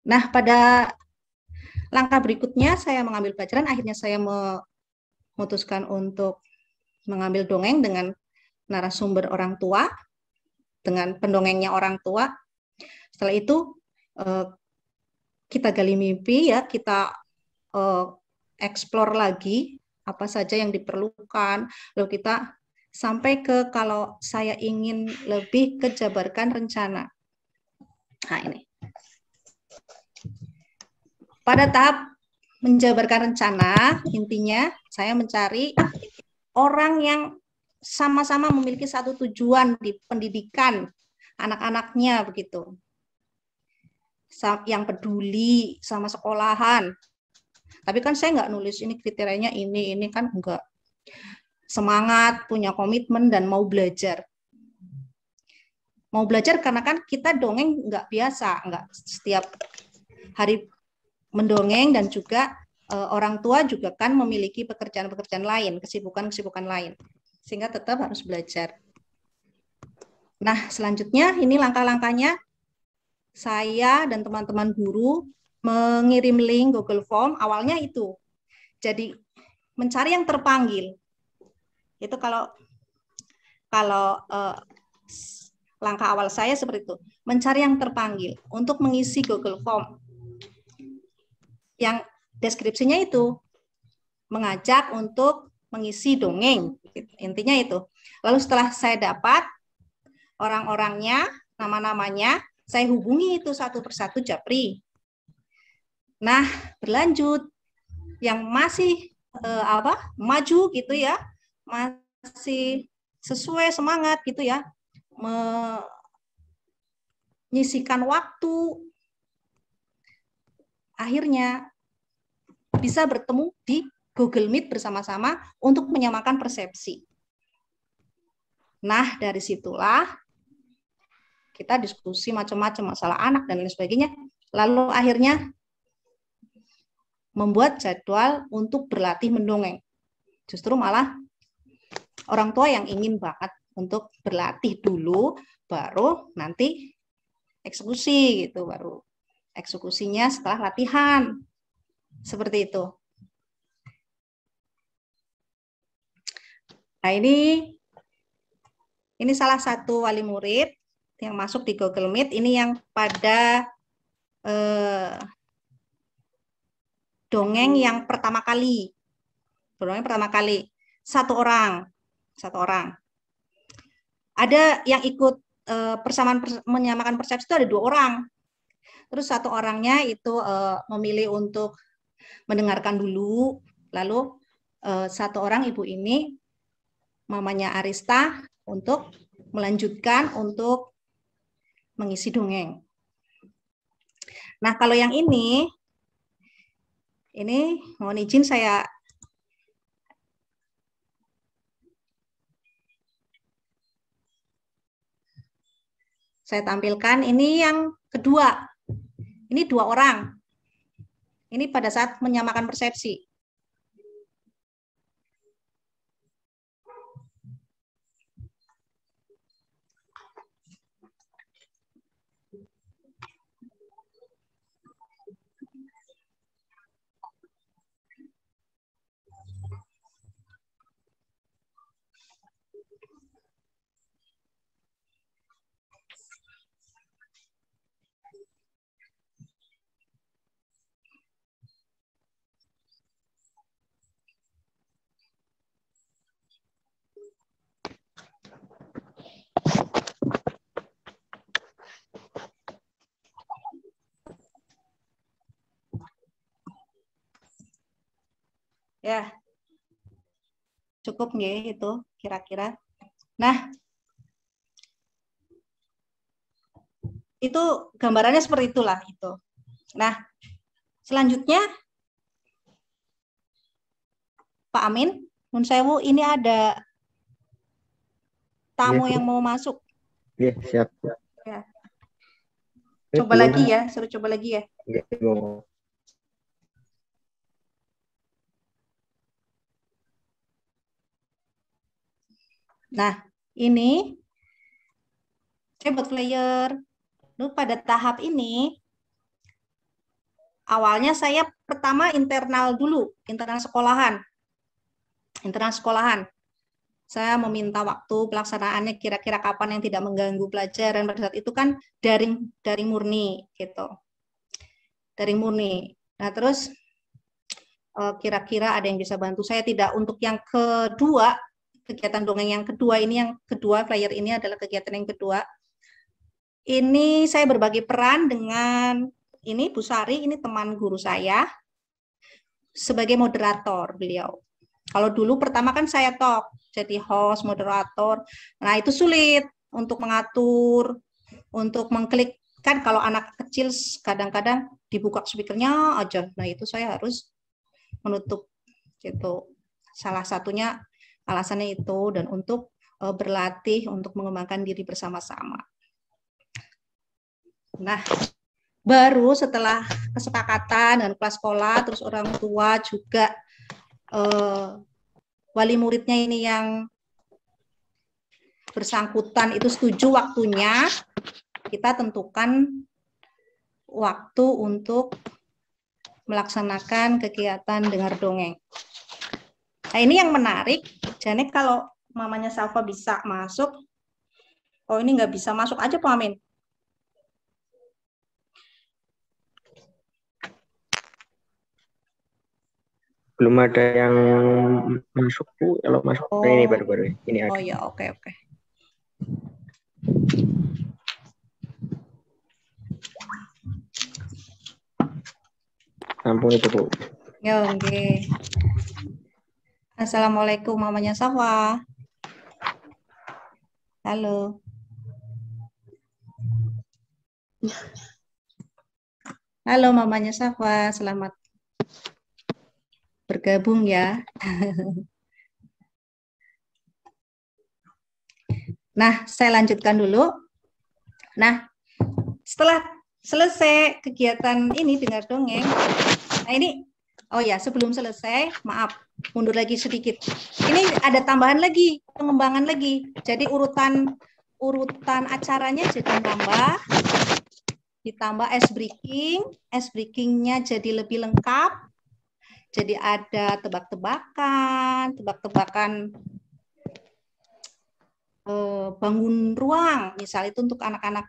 Speaker 8: Nah, pada langkah berikutnya saya mengambil pelajaran, akhirnya saya memutuskan untuk mengambil dongeng dengan narasumber orang tua, dengan pendongengnya orang tua. Setelah itu kita gali mimpi ya, kita explore lagi apa saja yang diperlukan, lalu kita sampai ke kalau saya ingin lebih kejabarkan rencana. Nah, ini. Pada tahap menjabarkan rencana, intinya saya mencari orang yang sama-sama memiliki satu tujuan di pendidikan anak-anaknya begitu. Yang peduli sama sekolahan. Tapi kan saya nggak nulis ini kriterianya ini kan enggak. Semangat, punya komitmen, dan mau belajar. Mau belajar karena kan kita dongeng nggak biasa, nggak setiap hari mendongeng, dan juga orang tua juga kan memiliki pekerjaan-pekerjaan lain, kesibukan-kesibukan lain. Sehingga tetap harus belajar. Nah, selanjutnya ini langkah-langkahnya. Saya dan teman-teman guru mengirim link Google Form, awalnya itu. Jadi mencari yang terpanggil. Itu kalau langkah awal saya seperti itu, mencari yang terpanggil untuk mengisi Google Form. Yang deskripsinya itu mengajak untuk mengisi dongeng. Intinya itu. Lalu setelah saya dapat orang-orangnya, nama-namanya, saya hubungi itu satu persatu Japri. Nah, berlanjut yang masih maju gitu ya, masih sesuai semangat gitu ya, menyisikan waktu, akhirnya bisa bertemu di Google Meet bersama-sama untuk menyamakan persepsi. Nah, dari situlah kita diskusi macam-macam masalah anak dan lain sebagainya. Lalu akhirnya membuat jadwal untuk berlatih mendongeng. Justru malah orang tua yang ingin banget untuk berlatih dulu, baru nanti eksekusi gitu, baru eksekusinya setelah latihan. Seperti itu. Nah, ini salah satu wali murid yang masuk di Google Meet, ini yang pada dongeng yang pertama kali. Dongeng pertama kali. Satu orang. Ada yang ikut persamaan menyamakan persepsi itu ada 2 orang. Terus satu orangnya itu memilih untuk mendengarkan dulu, lalu satu orang ibu ini, mamanya Arista, untuk melanjutkan untuk mengisi dongeng. Nah, kalau yang ini mohon izin saya tampilkan. Ini yang kedua. Ini 2 orang. Ini pada saat menyamakan persepsi. Ya, cukup nggih itu kira-kira. Nah, itu gambarannya seperti itulah itu. Nah, selanjutnya Pak Amin, Nun Sewu, ini ada tamu yang mau masuk.
Speaker 3: Iya, siap.
Speaker 8: Ya. Coba lagi ya, suruh coba lagi ya.
Speaker 3: Iya,
Speaker 8: nah, ini saya buat flyer. Lalu pada tahap ini, awalnya saya pertama internal dulu, internal sekolahan. Saya meminta waktu pelaksanaannya kira-kira kapan yang tidak mengganggu pelajaran. Pada saat itu kan daring murni gitu. Daring murni. Nah, terus kira-kira ada yang bisa bantu saya tidak untuk yang kedua, kegiatan dongeng yang kedua ini, yang kedua flyer ini adalah kegiatan yang kedua. Ini saya berbagi peran dengan ini Bu Sari, ini teman guru saya sebagai moderator beliau. Kalau dulu pertama kan saya talk, jadi host, moderator. Nah, itu sulit untuk mengatur, untuk mengklik. Kan kalau anak kecil kadang-kadang dibuka speakernya aja. Nah, itu saya harus menutup gitu. Salah satunya alasannya itu, dan untuk berlatih untuk mengembangkan diri bersama-sama. Nah, baru setelah kesepakatan dengan kepala sekolah, terus orang tua juga wali muridnya ini yang bersangkutan itu setuju waktunya, kita tentukan waktu untuk melaksanakan kegiatan dengar dongeng. Nah, ini yang menarik. Jadi kalau mamanya Salva bisa masuk, oh ini nggak bisa masuk aja Pak Amin.
Speaker 3: Belum ada yang masuk Bu. Kalau masuk ini baru-baru ini ada.
Speaker 8: Oh ya, oke.
Speaker 3: Ampun itu Bu.
Speaker 8: Ya, oke. Assalamualaikum mamanya Safa. Halo. Halo mamanya Safa, selamat bergabung ya. Nah, saya lanjutkan dulu. Nah, setelah selesai kegiatan ini dengar dongeng, nah ini, oh ya, sebelum selesai, maaf, mundur lagi sedikit. Ini ada tambahan lagi, pengembangan lagi. Jadi urutan acaranya jadi ditambah ice breaking-nya jadi lebih lengkap. Jadi ada tebak-tebakan bangun ruang, misal itu untuk anak-anak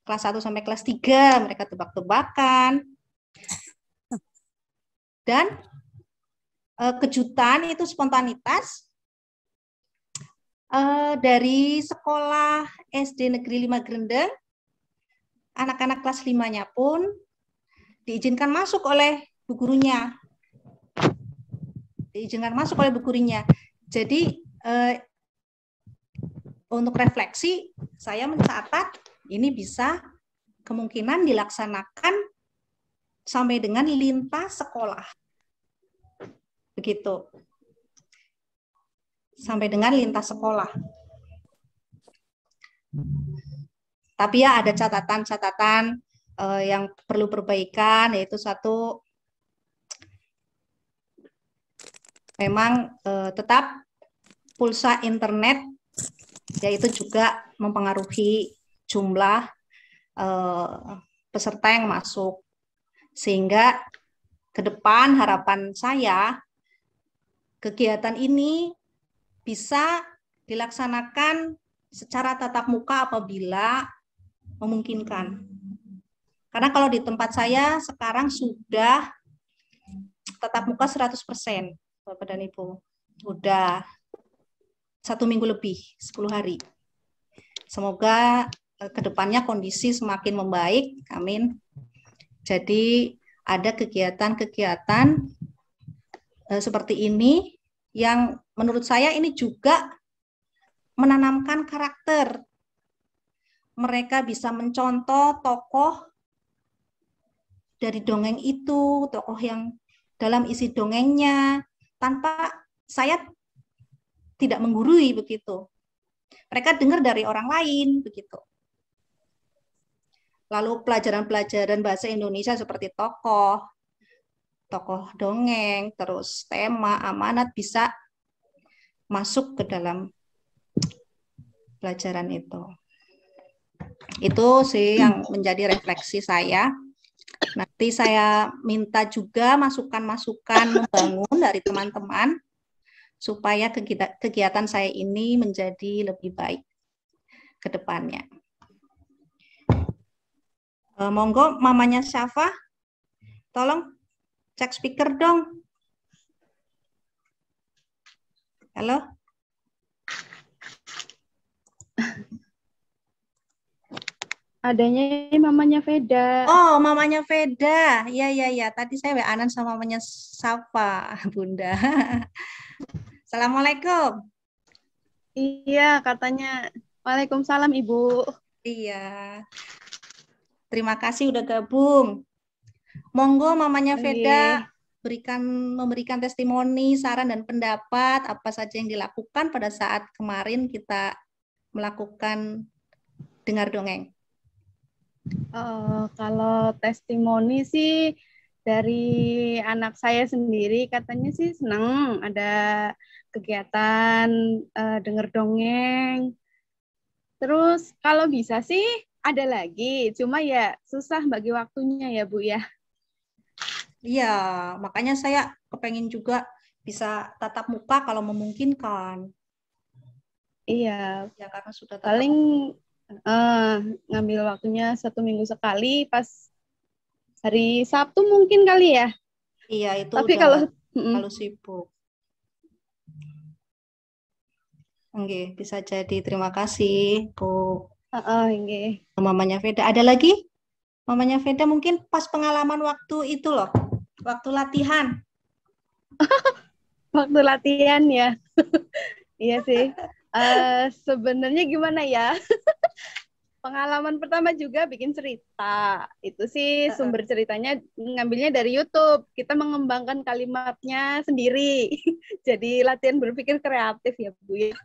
Speaker 8: kelas 1 sampai kelas 3, mereka tebak-tebakan. Dan kejutan itu spontanitas dari sekolah SD Negeri 5 Grendeng, anak-anak kelas 5-nya pun diizinkan masuk oleh bu gurunya. Jadi untuk refleksi, saya mencatat ini bisa kemungkinan dilaksanakan sampai dengan lintas sekolah. Begitu. Sampai dengan lintas sekolah. Tapi ya ada catatan-catatan yang perlu perbaikan, yaitu satu, memang tetap pulsa internet, yaitu juga mempengaruhi jumlah peserta yang masuk. Sehingga ke depan harapan saya kegiatan ini bisa dilaksanakan secara tatap muka apabila memungkinkan. Karena kalau di tempat saya sekarang sudah tatap muka 100%, Bapak dan Ibu. Udah 1 minggu lebih, 10 hari. Semoga kedepannya kondisi semakin membaik, amin. Jadi ada kegiatan-kegiatan seperti ini yang menurut saya ini juga menanamkan karakter. Mereka bisa mencontoh tokoh dari dongeng itu, tokoh yang dalam isi dongengnya, tanpa saya tidak menggurui begitu. Mereka dengar dari orang lain begitu. Lalu pelajaran-pelajaran bahasa Indonesia seperti tokoh dongeng, terus tema, amanat bisa masuk ke dalam pelajaran itu. Itu sih yang menjadi refleksi saya. Nanti saya minta juga masukan-masukan membangun dari teman-teman supaya kegiatan saya ini menjadi lebih baik ke depannya. Monggo mamanya Syafa, tolong cek speaker dong. Halo?
Speaker 9: Adanya mamanya Veda.
Speaker 8: Oh, mamanya Veda. Ya. Tadi saya WA-an sama mamanya Safa, Bunda. Assalamualaikum.
Speaker 9: Iya, katanya. Waalaikumsalam, Ibu.
Speaker 8: Iya. Terima kasih udah gabung. Monggo mamanya Veda memberikan testimoni, saran dan pendapat apa saja yang dilakukan pada saat kemarin kita melakukan dengar dongeng.
Speaker 9: Kalau testimoni sih dari anak saya sendiri, katanya sih senang ada kegiatan dengar dongeng. Terus kalau bisa sih ada lagi, cuma ya susah bagi waktunya ya Bu ya.
Speaker 8: Iya, makanya saya kepengen juga bisa tatap muka kalau memungkinkan.
Speaker 9: Iya.
Speaker 8: Ya karena sudah
Speaker 9: paling ngambil waktunya 1 minggu sekali pas hari Sabtu mungkin kali ya.
Speaker 8: Iya, itu
Speaker 9: tapi
Speaker 8: udah kalau sibuk. Oke, bisa jadi. Terima kasih, Bu.
Speaker 9: Oke.
Speaker 8: Mamanya Veda. Ada lagi? Mamanya Veda mungkin pas pengalaman waktu itu loh. Waktu latihan.
Speaker 9: Waktu latihan ya. Iya sih. Sebenarnya gimana ya? Pengalaman pertama juga bikin cerita. Itu sih sumber ceritanya ngambilnya dari YouTube. Kita mengembangkan kalimatnya sendiri. Jadi latihan berpikir kreatif ya Bu ya.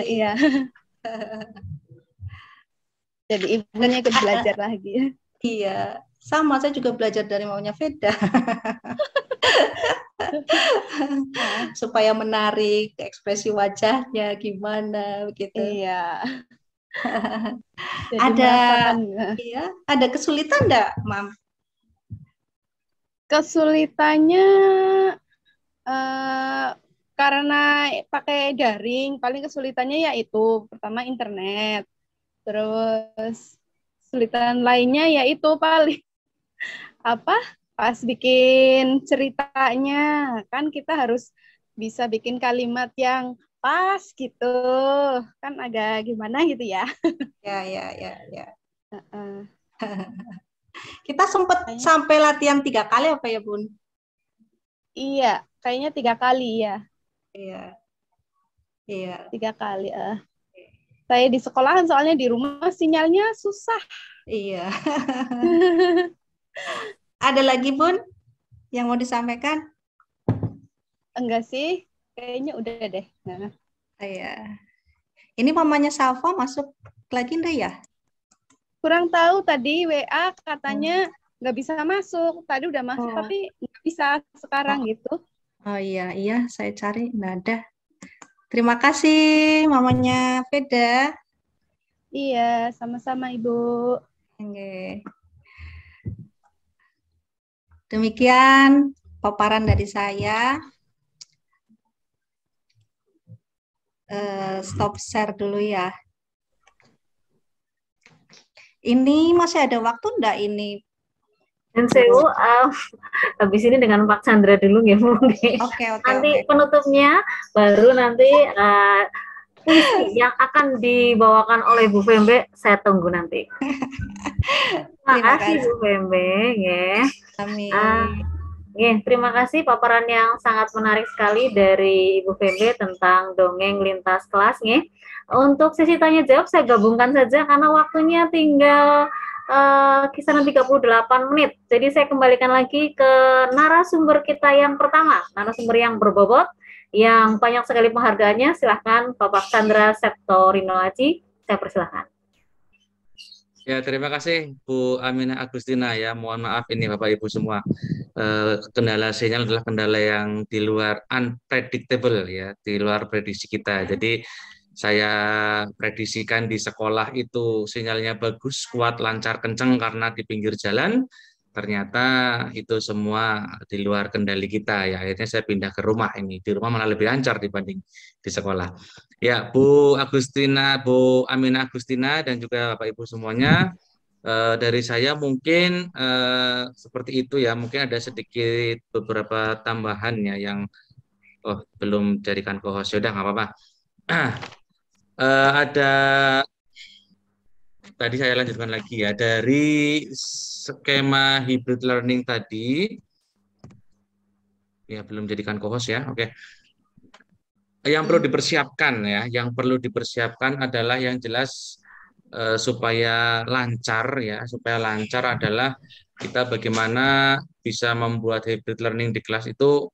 Speaker 9: Iya. Jadi ibunya ikut belajar lagi.
Speaker 8: Iya. Sama, saya juga belajar dari maunya Veda. Supaya menarik ekspresi wajahnya gimana begitu.
Speaker 9: Iya.
Speaker 8: Ada kesulitan enggak, Mam?
Speaker 9: Kesulitannya karena pakai daring, paling kesulitannya yaitu pertama internet. Terus kesulitan lainnya yaitu paling pas bikin ceritanya kan kita harus bisa bikin kalimat yang pas gitu, kan agak gimana gitu ya.
Speaker 8: Ya. Kita sempat sampai latihan 3 kali apa ya Bun?
Speaker 9: Iya, kayaknya 3 kali ya.
Speaker 8: Iya.
Speaker 9: 3 kali. Saya di sekolahan soalnya di rumah sinyalnya susah.
Speaker 8: Iya. Ada lagi Bun yang mau disampaikan?
Speaker 9: Enggak sih, kayaknya udah deh.
Speaker 8: Iya. Ini mamanya Salva masuk lagi enggak ya?
Speaker 9: Kurang tahu, tadi WA katanya nggak bisa masuk. Tadi udah masuk tapi nggak bisa sekarang gitu.
Speaker 8: Oh iya, saya cari nggak ada. Terima kasih mamanya Veda.
Speaker 9: Iya, sama-sama Ibu.
Speaker 8: Oke. Demikian paparan dari saya. Stop share dulu ya. Ini masih ada waktu enggak ini?
Speaker 1: Dan saya habis ini dengan Pak Chandra dulu ya Bu.
Speaker 8: Oke.
Speaker 1: Nanti penutupnya baru nanti puisi yang akan dibawakan oleh Bu Fembe, saya tunggu nanti. Terima kasih Bu Fembe, ya.
Speaker 8: Amin.
Speaker 1: Terima kasih paparan yang sangat menarik sekali dari Ibu Fembe tentang dongeng lintas kelas. Untuk sesi tanya jawab saya gabungkan saja karena waktunya tinggal kisaran 38 menit. Jadi saya kembalikan lagi ke narasumber kita yang pertama, narasumber yang berbobot, yang banyak sekali penghargaannya. Silahkan Bapak Chandra Septorinoaji, saya persilahkan.
Speaker 2: Ya, terima kasih Bu Aminah Agustina ya. Mohon maaf ini Bapak Ibu semua. Kendala sinyal adalah kendala yang di luar unpredictable ya, di luar prediksi kita. Jadi saya prediksikan di sekolah itu sinyalnya bagus, kuat, lancar, kenceng karena di pinggir jalan. Ternyata itu semua di luar kendali kita ya. Akhirnya saya pindah ke rumah ini. Di rumah malah lebih lancar dibanding di sekolah. Ya, Bu Agustina, Bu Aminah Agustina dan juga Bapak Ibu semuanya, dari saya mungkin seperti itu ya. Mungkin ada sedikit beberapa tambahan ya yang belum jadikan co-host. Sudah nggak apa-apa. Ada tadi saya lanjutkan lagi ya, dari skema hybrid learning tadi ya, belum jadikan co-host ya. Oke. Yang perlu dipersiapkan ya, yang perlu dipersiapkan adalah yang jelas supaya lancar ya, supaya lancar adalah kita bagaimana bisa membuat hybrid learning di kelas itu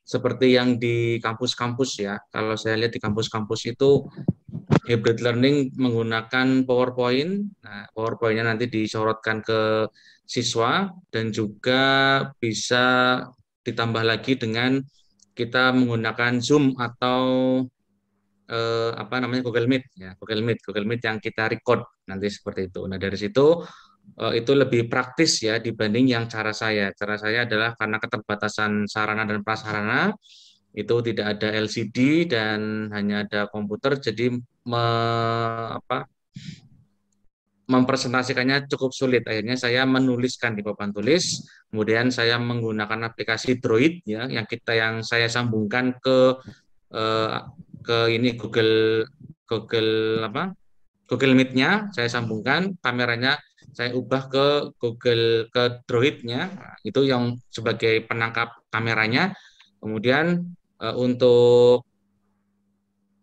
Speaker 2: seperti yang di kampus-kampus ya. Kalau saya lihat di kampus-kampus itu hybrid learning menggunakan PowerPoint. Nah, PowerPoint-nya nanti disorotkan ke siswa dan juga bisa ditambah lagi dengan kita menggunakan Zoom atau Google Meet ya, Google Meet yang kita record nanti seperti itu. Nah, dari situ itu lebih praktis ya dibanding yang cara saya. Cara saya adalah karena keterbatasan sarana dan prasarana, itu tidak ada LCD dan hanya ada komputer, jadi mempresentasikannya cukup sulit. Akhirnya saya menuliskan di papan tulis, kemudian saya menggunakan aplikasi Droid ya, yang saya sambungkan ke ini Google Meet-nya, saya sambungkan kameranya, saya ubah ke Droid-nya, itu yang sebagai penangkap kameranya. Kemudian untuk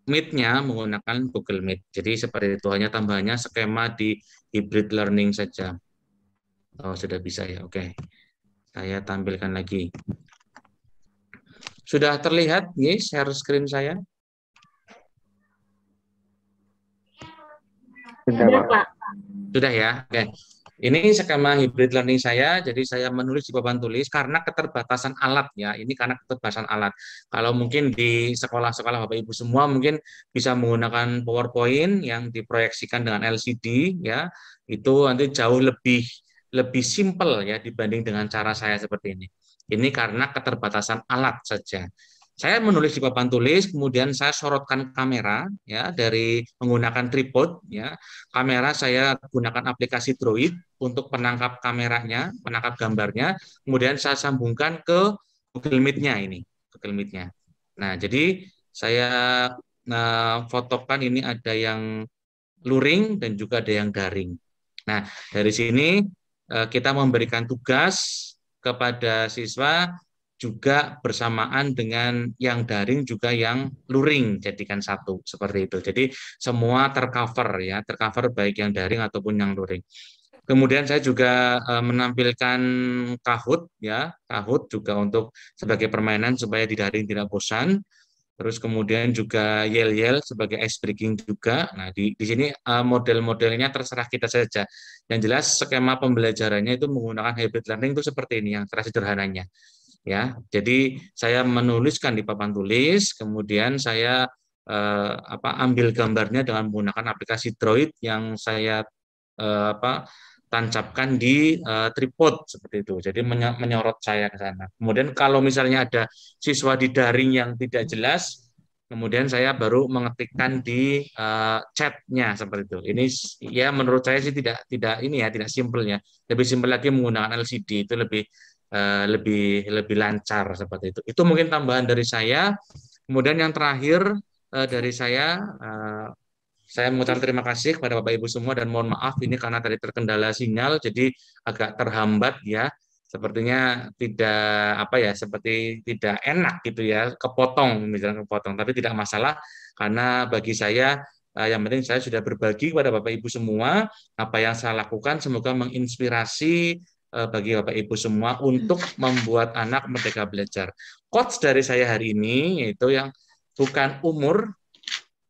Speaker 2: Meet-nya menggunakan Google Meet. Jadi seperti itu, hanya tambahannya skema di hybrid learning saja. Oh, sudah bisa ya. Oke. Saya tampilkan lagi. Sudah terlihat nih share screen saya?
Speaker 1: Sudah, Pak.
Speaker 2: Sudah ya. Oke. Ini skema hybrid learning saya, jadi saya menulis di papan tulis karena keterbatasan alat ya. Ini karena keterbatasan alat. Kalau mungkin di sekolah-sekolah Bapak Ibu semua mungkin bisa menggunakan PowerPoint yang diproyeksikan dengan LCD ya. Itu nanti jauh lebih simpel ya dibanding dengan cara saya seperti ini. Ini karena keterbatasan alat saja. Saya menulis di papan tulis, kemudian saya sorotkan kamera ya dari menggunakan tripod ya. Kamera saya gunakan aplikasi Droid untuk penangkap kameranya, penangkap gambarnya. Kemudian saya sambungkan ke Google Meet-nya ini, Google Meet-nya. Nah, jadi saya fotokan ini ada yang luring dan juga ada yang daring. Nah, dari sini kita memberikan tugas kepada siswa juga bersamaan dengan yang daring juga yang luring, jadikan satu seperti itu. Jadi semua tercover ya, tercover baik yang daring ataupun yang luring. Kemudian saya juga menampilkan Kahoot ya, Kahoot juga untuk sebagai permainan supaya di daring tidak bosan. Terus kemudian juga Yel-Yel sebagai ice breaking juga. Nah, di sini model-modelnya terserah kita saja. Yang jelas skema pembelajarannya itu menggunakan hybrid learning itu seperti ini yang sederhananya. Ya, jadi saya menuliskan di papan tulis, kemudian saya ambil gambarnya dengan menggunakan aplikasi Droid yang saya tancapkan di tripod seperti itu. Jadi menyorot saya ke sana. Kemudian kalau misalnya ada siswa di daring yang tidak jelas, kemudian saya baru mengetikkan di chatnya seperti itu. Ini ya menurut saya sih tidak simpel ya. Lebih simpel lagi menggunakan LCD itu lebih lancar seperti itu. Itu mungkin tambahan dari saya. Kemudian yang terakhir dari saya mengucapkan terima kasih kepada Bapak Ibu semua dan mohon maaf ini karena tadi terkendala sinyal jadi agak terhambat ya. Sepertinya seperti tidak enak gitu ya, kepotong tapi tidak masalah karena bagi saya yang penting saya sudah berbagi kepada Bapak Ibu semua apa yang saya lakukan, semoga menginspirasi bagi Bapak Ibu semua untuk membuat anak merdeka belajar. Quotes dari saya hari ini yaitu yang bukan umur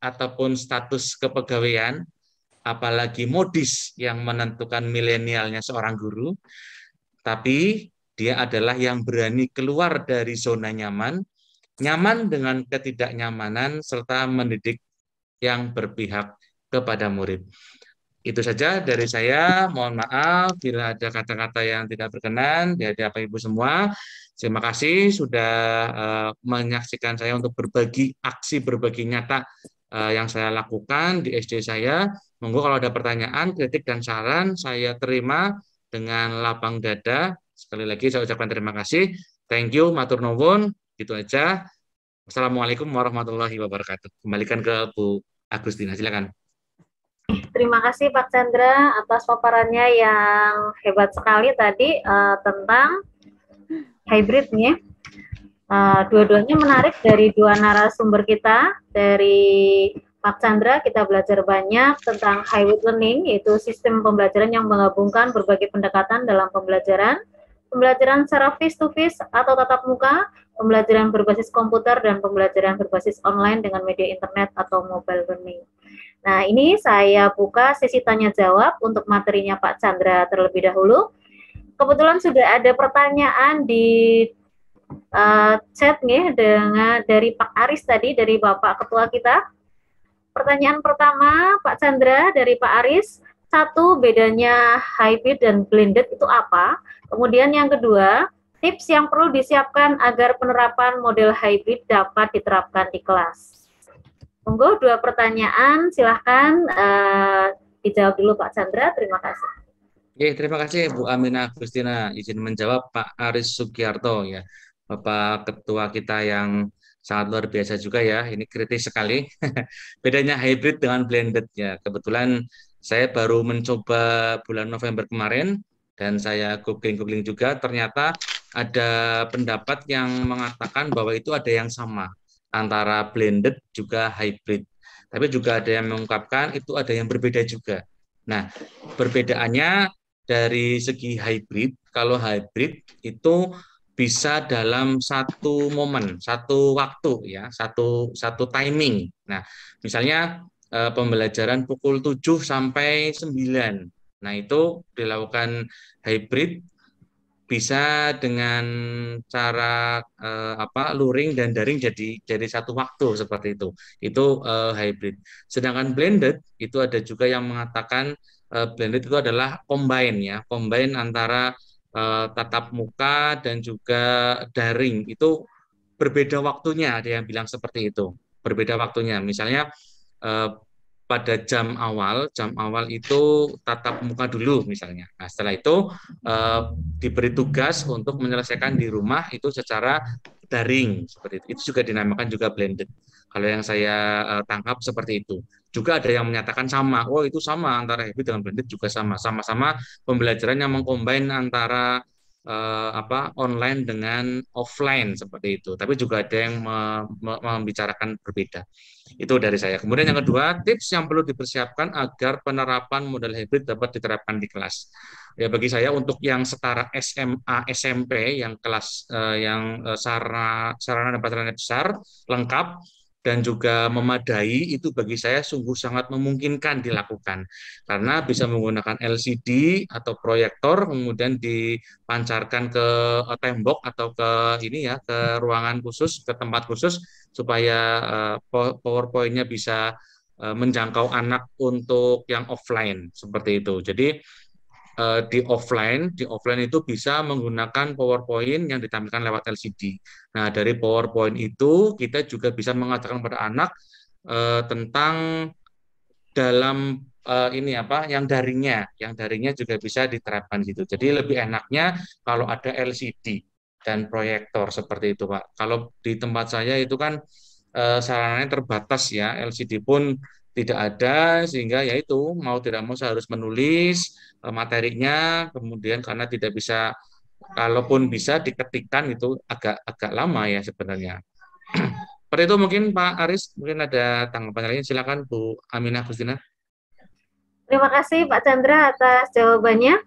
Speaker 2: ataupun status kepegawaian, apalagi modis yang menentukan milenialnya seorang guru, tapi dia adalah yang berani keluar dari zona nyaman dengan ketidaknyamanan, serta mendidik yang berpihak kepada murid. Itu saja dari saya. Mohon maaf bila ada kata-kata yang tidak berkenan di hadapan Bapak Ibu semua. Terima kasih sudah menyaksikan saya untuk berbagi nyata yang saya lakukan di SD saya. Monggo kalau ada pertanyaan, kritik, dan saran saya terima dengan lapang dada. Sekali lagi saya ucapkan terima kasih. Thank you, matur nuwun. Gitu aja. Wassalamualaikum warahmatullahi wabarakatuh. Kembalikan ke Bu Agustina, silakan.
Speaker 1: Terima kasih Pak Chandra atas paparannya yang hebat sekali tadi tentang hybrid nih. Dua-duanya menarik dari dua narasumber kita. Dari Pak Chandra kita belajar banyak tentang hybrid learning, yaitu sistem pembelajaran yang menggabungkan berbagai pendekatan dalam pembelajaran secara face-to-face atau tatap muka, pembelajaran berbasis komputer, dan pembelajaran berbasis online dengan media internet atau mobile learning. Nah, ini saya buka sesi tanya-jawab untuk materinya Pak Chandra terlebih dahulu. Kebetulan sudah ada pertanyaan di chat nih dari Pak Aris tadi, dari Bapak Ketua kita. Pertanyaan pertama, Pak Chandra, dari Pak Aris. 1, bedanya hybrid dan blended itu apa? Kemudian yang kedua, tips yang perlu disiapkan agar penerapan model hybrid dapat diterapkan di kelas. Monggo, 2 pertanyaan, silahkan dijawab dulu Pak Chandra, terima kasih.
Speaker 2: Oke, terima kasih Bu Aminah Agustina. Izin menjawab Pak Aris Sugiarto ya, Bapak Ketua kita yang sangat luar biasa juga ya, ini kritis sekali. Bedanya hybrid dengan blended ya, kebetulan saya baru mencoba bulan November kemarin dan saya googling juga, ternyata ada pendapat yang mengatakan bahwa itu ada yang sama antara blended juga hybrid. Tapi juga ada yang mengungkapkan itu ada yang berbeda juga. Nah, perbedaannya dari segi hybrid, kalau hybrid itu bisa dalam satu momen, satu waktu ya, satu timing. Nah, misalnya pembelajaran pukul 7 sampai 9. Nah, itu dilakukan hybrid bisa dengan cara luring dan daring jadi satu waktu seperti itu. Itu hybrid. Sedangkan blended itu ada juga yang mengatakan blended itu adalah combine ya, combine antara tatap muka dan juga daring. Itu berbeda waktunya, ada yang bilang seperti itu. Berbeda waktunya. Misalnya pada jam awal itu tatap muka dulu misalnya. Nah, setelah itu diberi tugas untuk menyelesaikan di rumah itu secara daring seperti itu. Itu juga dinamakan juga blended. Kalau yang saya tangkap seperti itu. Juga ada yang menyatakan sama. Oh, itu sama antara hybrid dengan blended juga sama-sama pembelajaran yang mengcombine antara online dengan offline seperti itu. Tapi juga ada yang membicarakan berbeda. Itu dari saya. Kemudian yang kedua, tips yang perlu dipersiapkan agar penerapan model hybrid dapat diterapkan di kelas. Ya, bagi saya untuk yang setara SMA, SMP, yang kelas sarana dan prasarana besar lengkap, dan juga memadai, itu bagi saya sungguh sangat memungkinkan dilakukan karena bisa menggunakan LCD atau proyektor kemudian dipancarkan ke tembok atau ke ini ya, ke ruangan khusus, ke tempat khusus supaya PowerPoint-nya bisa menjangkau anak untuk yang offline seperti itu. Jadi di offline itu bisa menggunakan PowerPoint yang ditampilkan lewat LCD. Nah, dari PowerPoint itu kita juga bisa mengatakan pada anak tentang dalam ini apa yang daringnya juga bisa diterapkan gitu. Jadi lebih enaknya kalau ada LCD dan proyektor seperti itu, Pak. Kalau di tempat saya itu kan sarananya terbatas ya, LCD pun tidak ada sehingga ya itu mau tidak mau saya harus menulis materinya, kemudian karena tidak bisa, kalaupun bisa diketikkan itu agak lama ya sebenarnya. Seperti itu mungkin Pak Aris, mungkin ada tanggapan lain, silakan Bu Aminah Agustina.
Speaker 1: Terima kasih Pak Chandra atas jawabannya.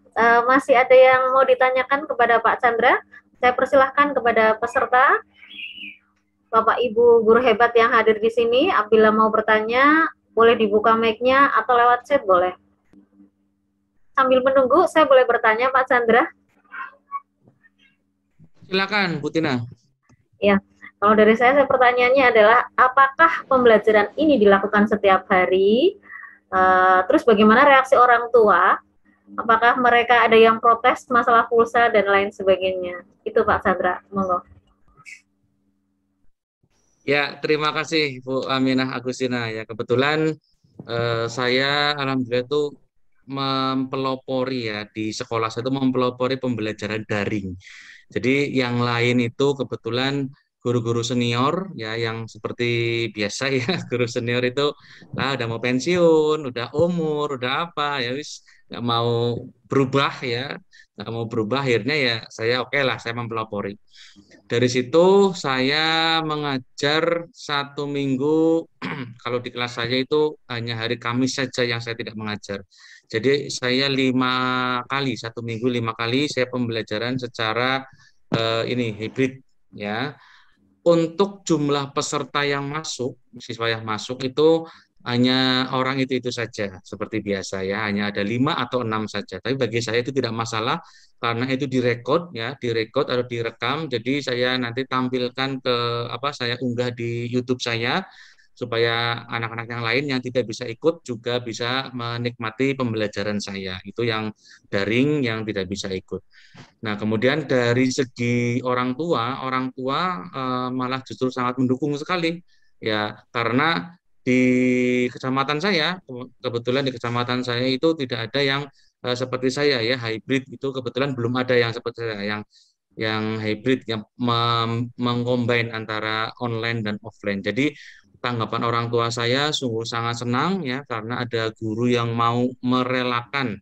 Speaker 1: Masih ada yang mau ditanyakan kepada Pak Chandra? Saya persilahkan kepada peserta, Bapak Ibu guru hebat yang hadir di sini, apabila mau bertanya, boleh dibuka mic-nya atau lewat chat boleh. Sambil menunggu, saya boleh bertanya Pak Chandra?
Speaker 2: Silakan Bu Tina.
Speaker 1: Ya, kalau dari saya pertanyaannya adalah, apakah pembelajaran ini dilakukan setiap hari? Terus bagaimana reaksi orang tua? Apakah mereka ada yang protes masalah pulsa dan lain sebagainya? Itu Pak Chandra, monggo.
Speaker 2: Ya, terima kasih Bu Aminah Agustina. Ya, kebetulan saya alhamdulillah itu mempelopori ya di sekolah saya itu mempelopori pembelajaran daring. Jadi yang lain itu kebetulan guru-guru senior ya yang seperti biasa ya guru senior itu udah mau pensiun, udah umur, udah apa ya wis nggak mau berubah ya, nggak mau berubah akhirnya ya saya oke lah saya mempelopori. Dari situ saya mengajar 1 minggu, kalau di kelas saya itu hanya hari Kamis saja yang saya tidak mengajar. Jadi saya 5 kali, 1 minggu 5 kali saya pembelajaran secara ini hibrid ya. Untuk jumlah peserta yang masuk, siswa yang masuk itu hanya orang itu saja seperti biasa ya, hanya ada 5 atau 6 saja. Tapi bagi saya itu tidak masalah karena itu direkod ya, direkod atau direkam. Jadi saya nanti tampilkan ke saya unggah di YouTube saya supaya anak-anak yang lain yang tidak bisa ikut juga bisa menikmati pembelajaran saya. Itu yang daring yang tidak bisa ikut. Nah, kemudian dari segi orang tua malah justru sangat mendukung sekali ya karena di kecamatan saya, kebetulan di kecamatan saya itu tidak ada yang seperti saya ya, hybrid itu kebetulan belum ada yang seperti saya, yang hybrid, yang mengcombine antara online dan offline. Jadi tanggapan orang tua saya sungguh sangat senang ya, karena ada guru yang mau merelakan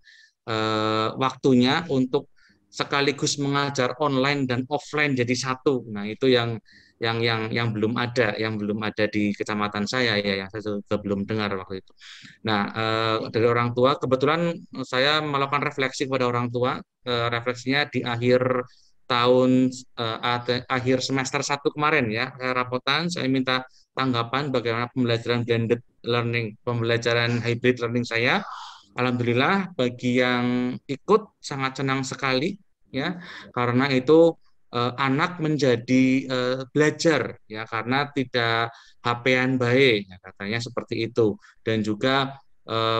Speaker 2: waktunya untuk sekaligus mengajar online dan offline jadi satu. Nah, itu yang belum ada di kecamatan saya ya, yang saya juga belum dengar waktu itu. Nah, dari orang tua kebetulan saya melakukan refleksi kepada orang tua, refleksinya di akhir tahun akhir semester 1 kemarin ya, saya rapotan, saya minta tanggapan bagaimana pembelajaran blended learning, pembelajaran hybrid learning saya. Alhamdulillah bagi yang ikut sangat senang sekali ya, karena itu anak menjadi belajar ya karena tidak HP-an baik ya, katanya seperti itu, dan juga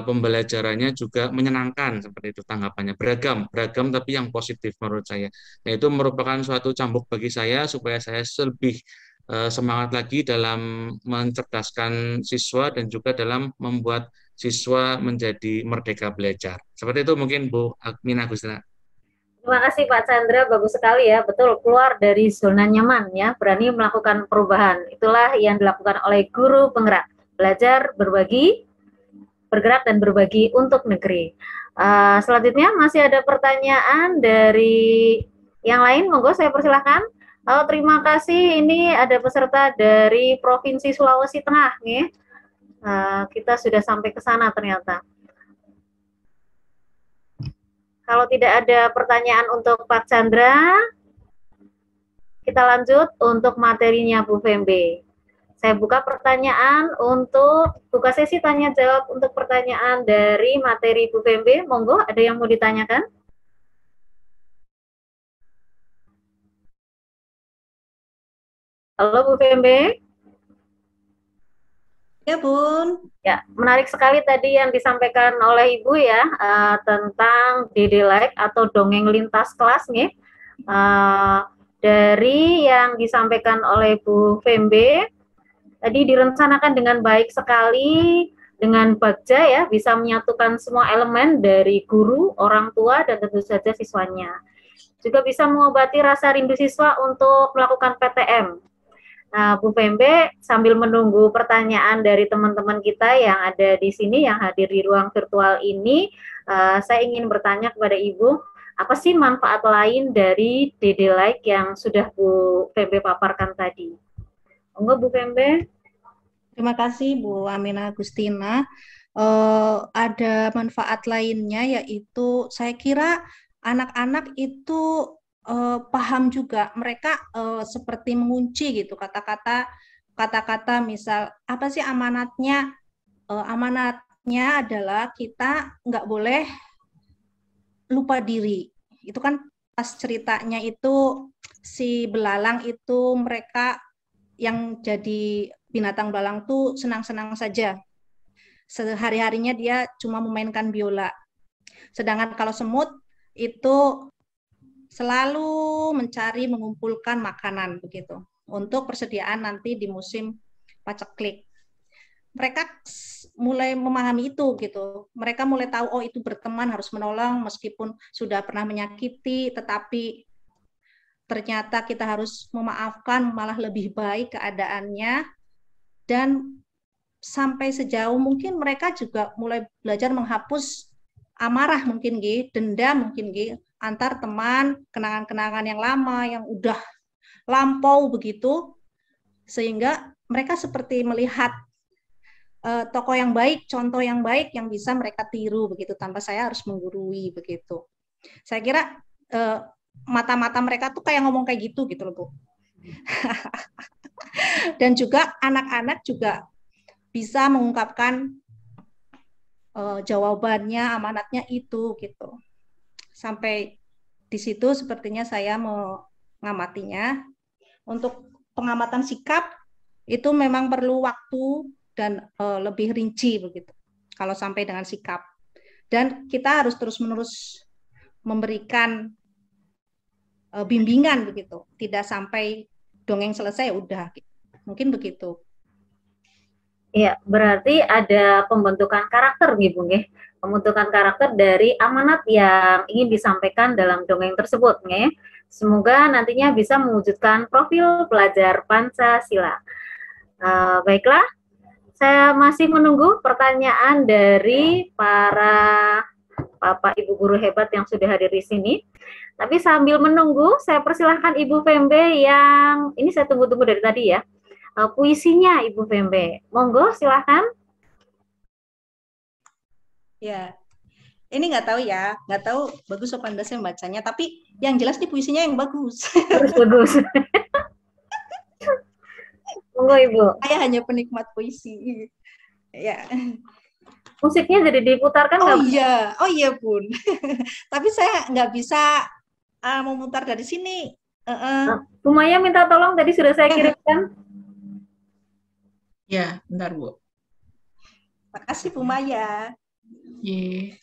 Speaker 2: pembelajarannya juga menyenangkan seperti itu, tanggapannya beragam tapi yang positif menurut saya. Nah, itu merupakan suatu cambuk bagi saya supaya saya lebih semangat lagi dalam mencerdaskan siswa dan juga dalam membuat siswa menjadi merdeka belajar. Seperti itu mungkin Bu Aminah Agustina.
Speaker 1: Terima kasih Pak Chandra, bagus sekali ya, betul, keluar dari zona nyaman ya, berani melakukan perubahan. Itulah yang dilakukan oleh guru penggerak, belajar, berbagi, bergerak dan berbagi untuk negeri. Selanjutnya masih ada pertanyaan dari yang lain, monggo saya persilahkan. Terima kasih, ini ada peserta dari Provinsi Sulawesi Tengah nih. Kita sudah sampai ke sana ternyata. Kalau tidak ada pertanyaan untuk Pak Chandra, kita lanjut untuk materinya Bu Fembe. Saya buka pertanyaan untuk buka sesi tanya jawab untuk pertanyaan dari materi Bu Fembe. Monggo, ada yang mau ditanyakan? Halo Bu Fembe.
Speaker 8: Ya Bun.
Speaker 1: Ya, menarik sekali tadi yang disampaikan oleh Ibu ya tentang DD-like atau dongeng lintas kelas nih. Dari yang disampaikan oleh Bu Fembe, tadi direncanakan dengan baik sekali, dengan bagja ya, bisa menyatukan semua elemen dari guru, orang tua, dan tentu saja siswanya. Juga bisa mengobati rasa rindu siswa untuk melakukan PTM. Nah, Bu Fembe, sambil menunggu pertanyaan dari teman-teman kita yang ada di sini, yang hadir di ruang virtual ini, saya ingin bertanya kepada Ibu, apa sih manfaat lain dari DD-like yang sudah Bu Fembe paparkan tadi? Monggo Bu Fembe.
Speaker 8: Terima kasih Bu Amina Agustina. Ada manfaat lainnya yaitu saya kira anak-anak it paham juga. Mereka seperti mengunci gitu kata-kata misal apa sih amanatnya? Amanatnya adalah kita nggak boleh lupa diri. Itu kan pas ceritanya itu si belalang itu mereka yang jadi binatang belalang tuh senang-senang saja. Sehari-harinya dia cuma memainkan biola. Sedangkan kalau semut itu selalu mencari mengumpulkan makanan begitu untuk persediaan nanti di musim paceklik. Mereka mulai memahami itu gitu. Mereka mulai tahu oh itu berteman harus menolong meskipun sudah pernah menyakiti, tetapi ternyata kita harus memaafkan malah lebih baik keadaannya. Dan sampai sejauh mungkin mereka juga mulai belajar menghapus amarah mungkin dendam mungkin antar teman, kenangan-kenangan yang lama yang udah lampau begitu, sehingga mereka seperti melihat tokoh yang baik, contoh yang baik yang bisa mereka tiru begitu tanpa saya harus menggurui begitu. Saya kira mata-mata mereka tuh kayak ngomong kayak gitu loh Bu. Dan juga anak-anak juga bisa mengungkapkan jawabannya, amanatnya itu gitu. Sampai di situ sepertinya saya mengamatinya. Untuk pengamatan sikap itu memang perlu waktu dan lebih rinci begitu. Kalau sampai dengan sikap. Dan kita harus terus-menerus memberikan bimbingan begitu. Tidak sampai dongeng selesai udah. Mungkin begitu.
Speaker 1: Iya, berarti ada pembentukan karakter nih, Bung ya. Pembentukan karakter dari amanat yang ingin disampaikan dalam dongeng tersebut, ya. Semoga nantinya bisa mewujudkan profil pelajar Pancasila. Baiklah, saya masih menunggu pertanyaan dari para Bapak Ibu guru hebat yang sudah hadir di sini. Tapi sambil menunggu, saya persilahkan Ibu Fembe yang ini saya tunggu-tunggu dari tadi ya. Puisinya Ibu Fembe. Monggo silahkan.
Speaker 8: Ya, ini nggak tahu bagus apa enggak saya bacanya, tapi yang jelas nih puisinya yang bagus.
Speaker 1: Harus bagus. Monggo Ibu.
Speaker 8: Saya hanya penikmat puisi. Ya.
Speaker 1: Musiknya jadi diputarkan
Speaker 8: nggak? Oh iya Bun. Tapi saya nggak bisa memutar dari sini.
Speaker 1: Bu Maya minta tolong, tadi sudah saya kirimkan.
Speaker 4: Ya, bentar Bu.
Speaker 8: Makasih Bu Maya.
Speaker 4: Ye.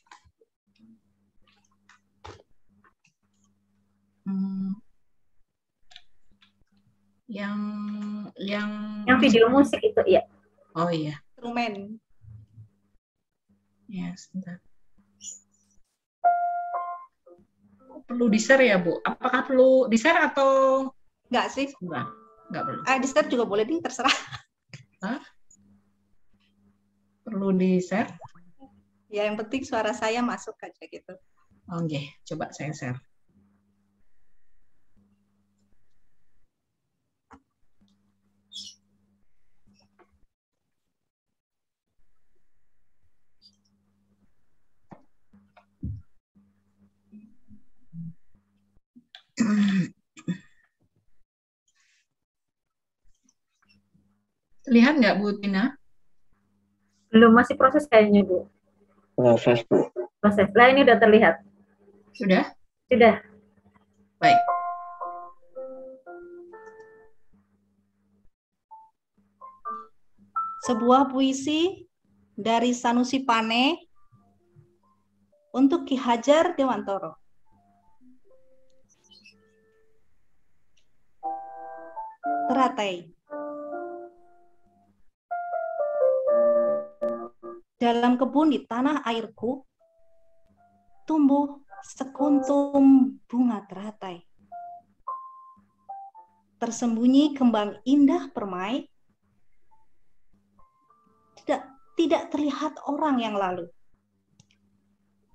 Speaker 4: Yang
Speaker 1: video musik itu ya.
Speaker 4: Oh iya.
Speaker 8: Instrumen.
Speaker 4: Ya, sebentar. Perlu di-share ya, Bu? Apakah perlu di-share atau
Speaker 8: enggak sih?
Speaker 4: Enggak perlu.
Speaker 8: Di-share juga boleh, Ding, terserah.
Speaker 4: Hah? Perlu di-share?
Speaker 8: Ya, yang penting suara saya masuk aja gitu.
Speaker 4: Oke, coba saya share. Lihat nggak Bu Tina?
Speaker 1: Belum, masih proses kayaknya, Bu.
Speaker 3: Proses, Bu.
Speaker 1: Proses. Lah, ini udah terlihat.
Speaker 4: Sudah?
Speaker 1: Sudah.
Speaker 4: Baik.
Speaker 8: Sebuah puisi dari Sanusi Pane untuk Ki Hajar Dewantoro. Teratai. Dalam kebun di tanah airku, tumbuh sekuntum bunga teratai. Tersembunyi kembang indah permai, tidak terlihat orang yang lalu.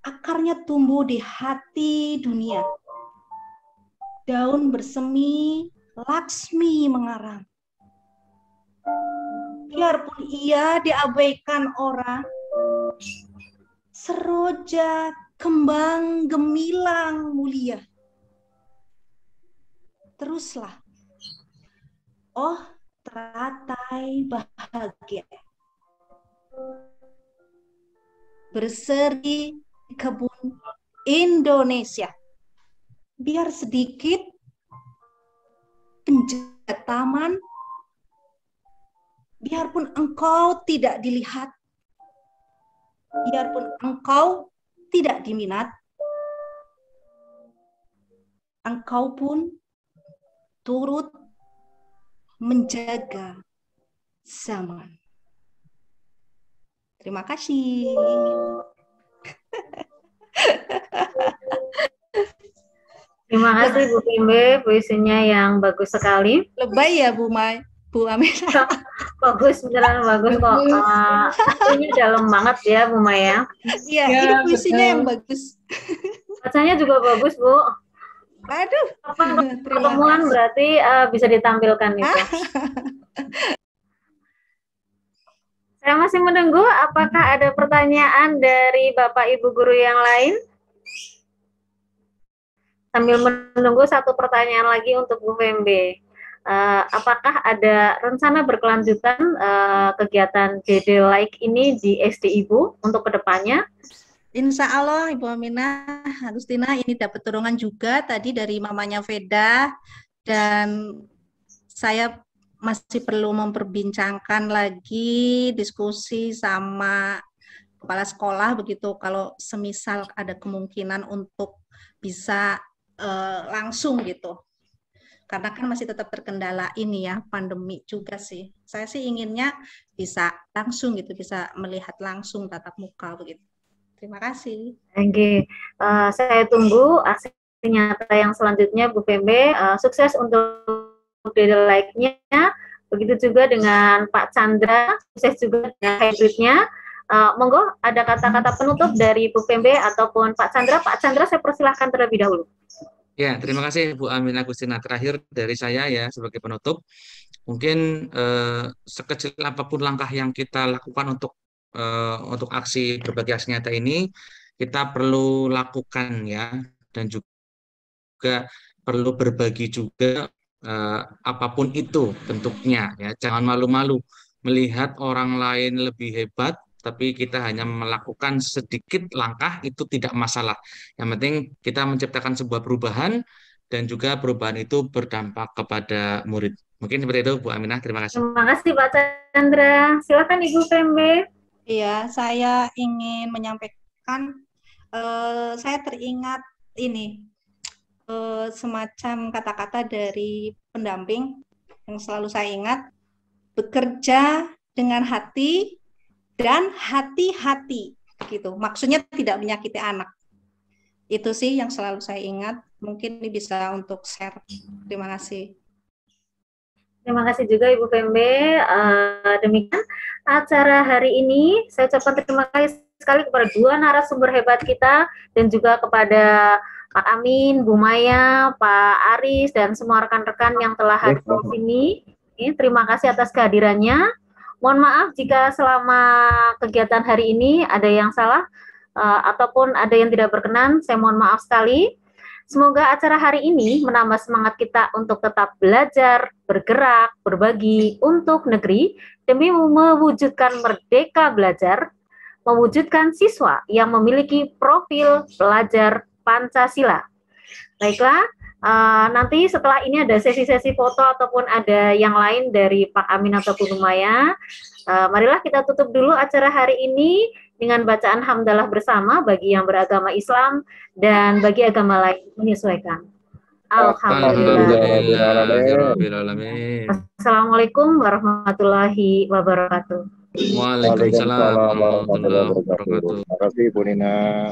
Speaker 8: Akarnya tumbuh di hati dunia. Daun bersemi, Laksmi mengarang. Biarpun ia diabaikan orang, seroja kembang gemilang mulia. Teruslah, oh teratai bahagia. Berseri di kebun Indonesia. Biar sedikit penjaga taman, biarpun engkau tidak dilihat, biarpun engkau tidak diminat, engkau pun turut menjaga zaman. Terima kasih.
Speaker 1: Terima kasih Bu Pimbe, puisinya yang bagus sekali.
Speaker 8: Lebay ya Bu Amira.
Speaker 1: Bagus, beneran bagus kok. Ini dalam banget ya Bu Maya.
Speaker 8: Iya, ini puisinya yang bagus.
Speaker 1: Bacanya juga bagus Bu.
Speaker 8: Aduh.
Speaker 1: Pertemuan berarti bisa ditampilkan itu. Saya masih menunggu, apakah ada pertanyaan dari Bapak Ibu guru yang lain? Sambil menunggu satu pertanyaan lagi untuk Bu Pembe. Apakah ada rencana berkelanjutan kegiatan Dede Like ini di SD Ibu untuk kedepannya?
Speaker 8: Insya Allah Ibu Aminah, Agustina, ini dapat dorongan juga tadi dari mamanya Veda, dan saya masih perlu memperbincangkan lagi, diskusi sama kepala sekolah begitu, kalau semisal ada kemungkinan untuk bisa langsung gitu. Karena kan masih tetap terkendala ini ya, pandemi juga sih. Saya sih inginnya bisa langsung gitu, bisa melihat langsung tatap muka begitu. Terima kasih.
Speaker 1: Oke, saya tunggu aksi nyata yang selanjutnya Bu Pembe. Sukses untuk Dede Like-nya, begitu juga dengan Pak Chandra, sukses juga dengan hybridnya. Monggo ada kata-kata penutup dari Bu Pembe ataupun Pak Chandra. Pak Chandra, saya persilahkan terlebih dahulu.
Speaker 2: Ya, terima kasih Bu Amin Agustina. Terakhir dari saya ya sebagai penutup, mungkin sekecil apapun langkah yang kita lakukan untuk aksi berbagi aksi nyata ini, kita perlu lakukan ya, dan juga perlu berbagi juga. Apapun itu bentuknya ya, jangan malu-malu melihat orang lain lebih hebat tapi kita hanya melakukan sedikit langkah, itu tidak masalah. Yang penting kita menciptakan sebuah perubahan dan juga perubahan itu berdampak kepada murid. Mungkin seperti itu Bu Aminah, terima kasih.
Speaker 1: Terima kasih Pak Chandra. Silakan Ibu Pembe.
Speaker 8: Iya, saya ingin menyampaikan, saya teringat ini semacam kata-kata dari pendamping yang selalu saya ingat, bekerja dengan hati dan hati-hati gitu. Maksudnya tidak menyakiti anak. Itu sih yang selalu saya ingat. Mungkin ini bisa untuk share. Terima kasih.
Speaker 1: Terima kasih juga Ibu Pembe. Demikian acara hari ini. Saya ucapkan terima kasih sekali kepada dua narasumber hebat kita dan juga kepada Pak Amin, Bu Maya, Pak Aris, dan semua rekan-rekan yang telah hadir di sini. Terima kasih atas kehadirannya. Mohon maaf jika selama kegiatan hari ini ada yang salah ataupun ada yang tidak berkenan. Saya mohon maaf sekali. Semoga acara hari ini menambah semangat kita untuk tetap belajar, bergerak, berbagi untuk negeri demi mewujudkan merdeka belajar, mewujudkan siswa yang memiliki profil pelajar Pancasila. Baiklah, nanti setelah ini ada sesi-sesi foto ataupun ada yang lain dari Pak Amin ataupun Umaya. Marilah kita tutup dulu acara hari ini dengan bacaan hamdalah bersama bagi yang beragama Islam dan bagi agama lain menyesuaikan. Alhamdulillah. Assalamualaikum warahmatullahi wabarakatuh.
Speaker 2: Waalaikumsalam warahmatullahi wabarakatuh.
Speaker 10: Terima kasih Bu Nina.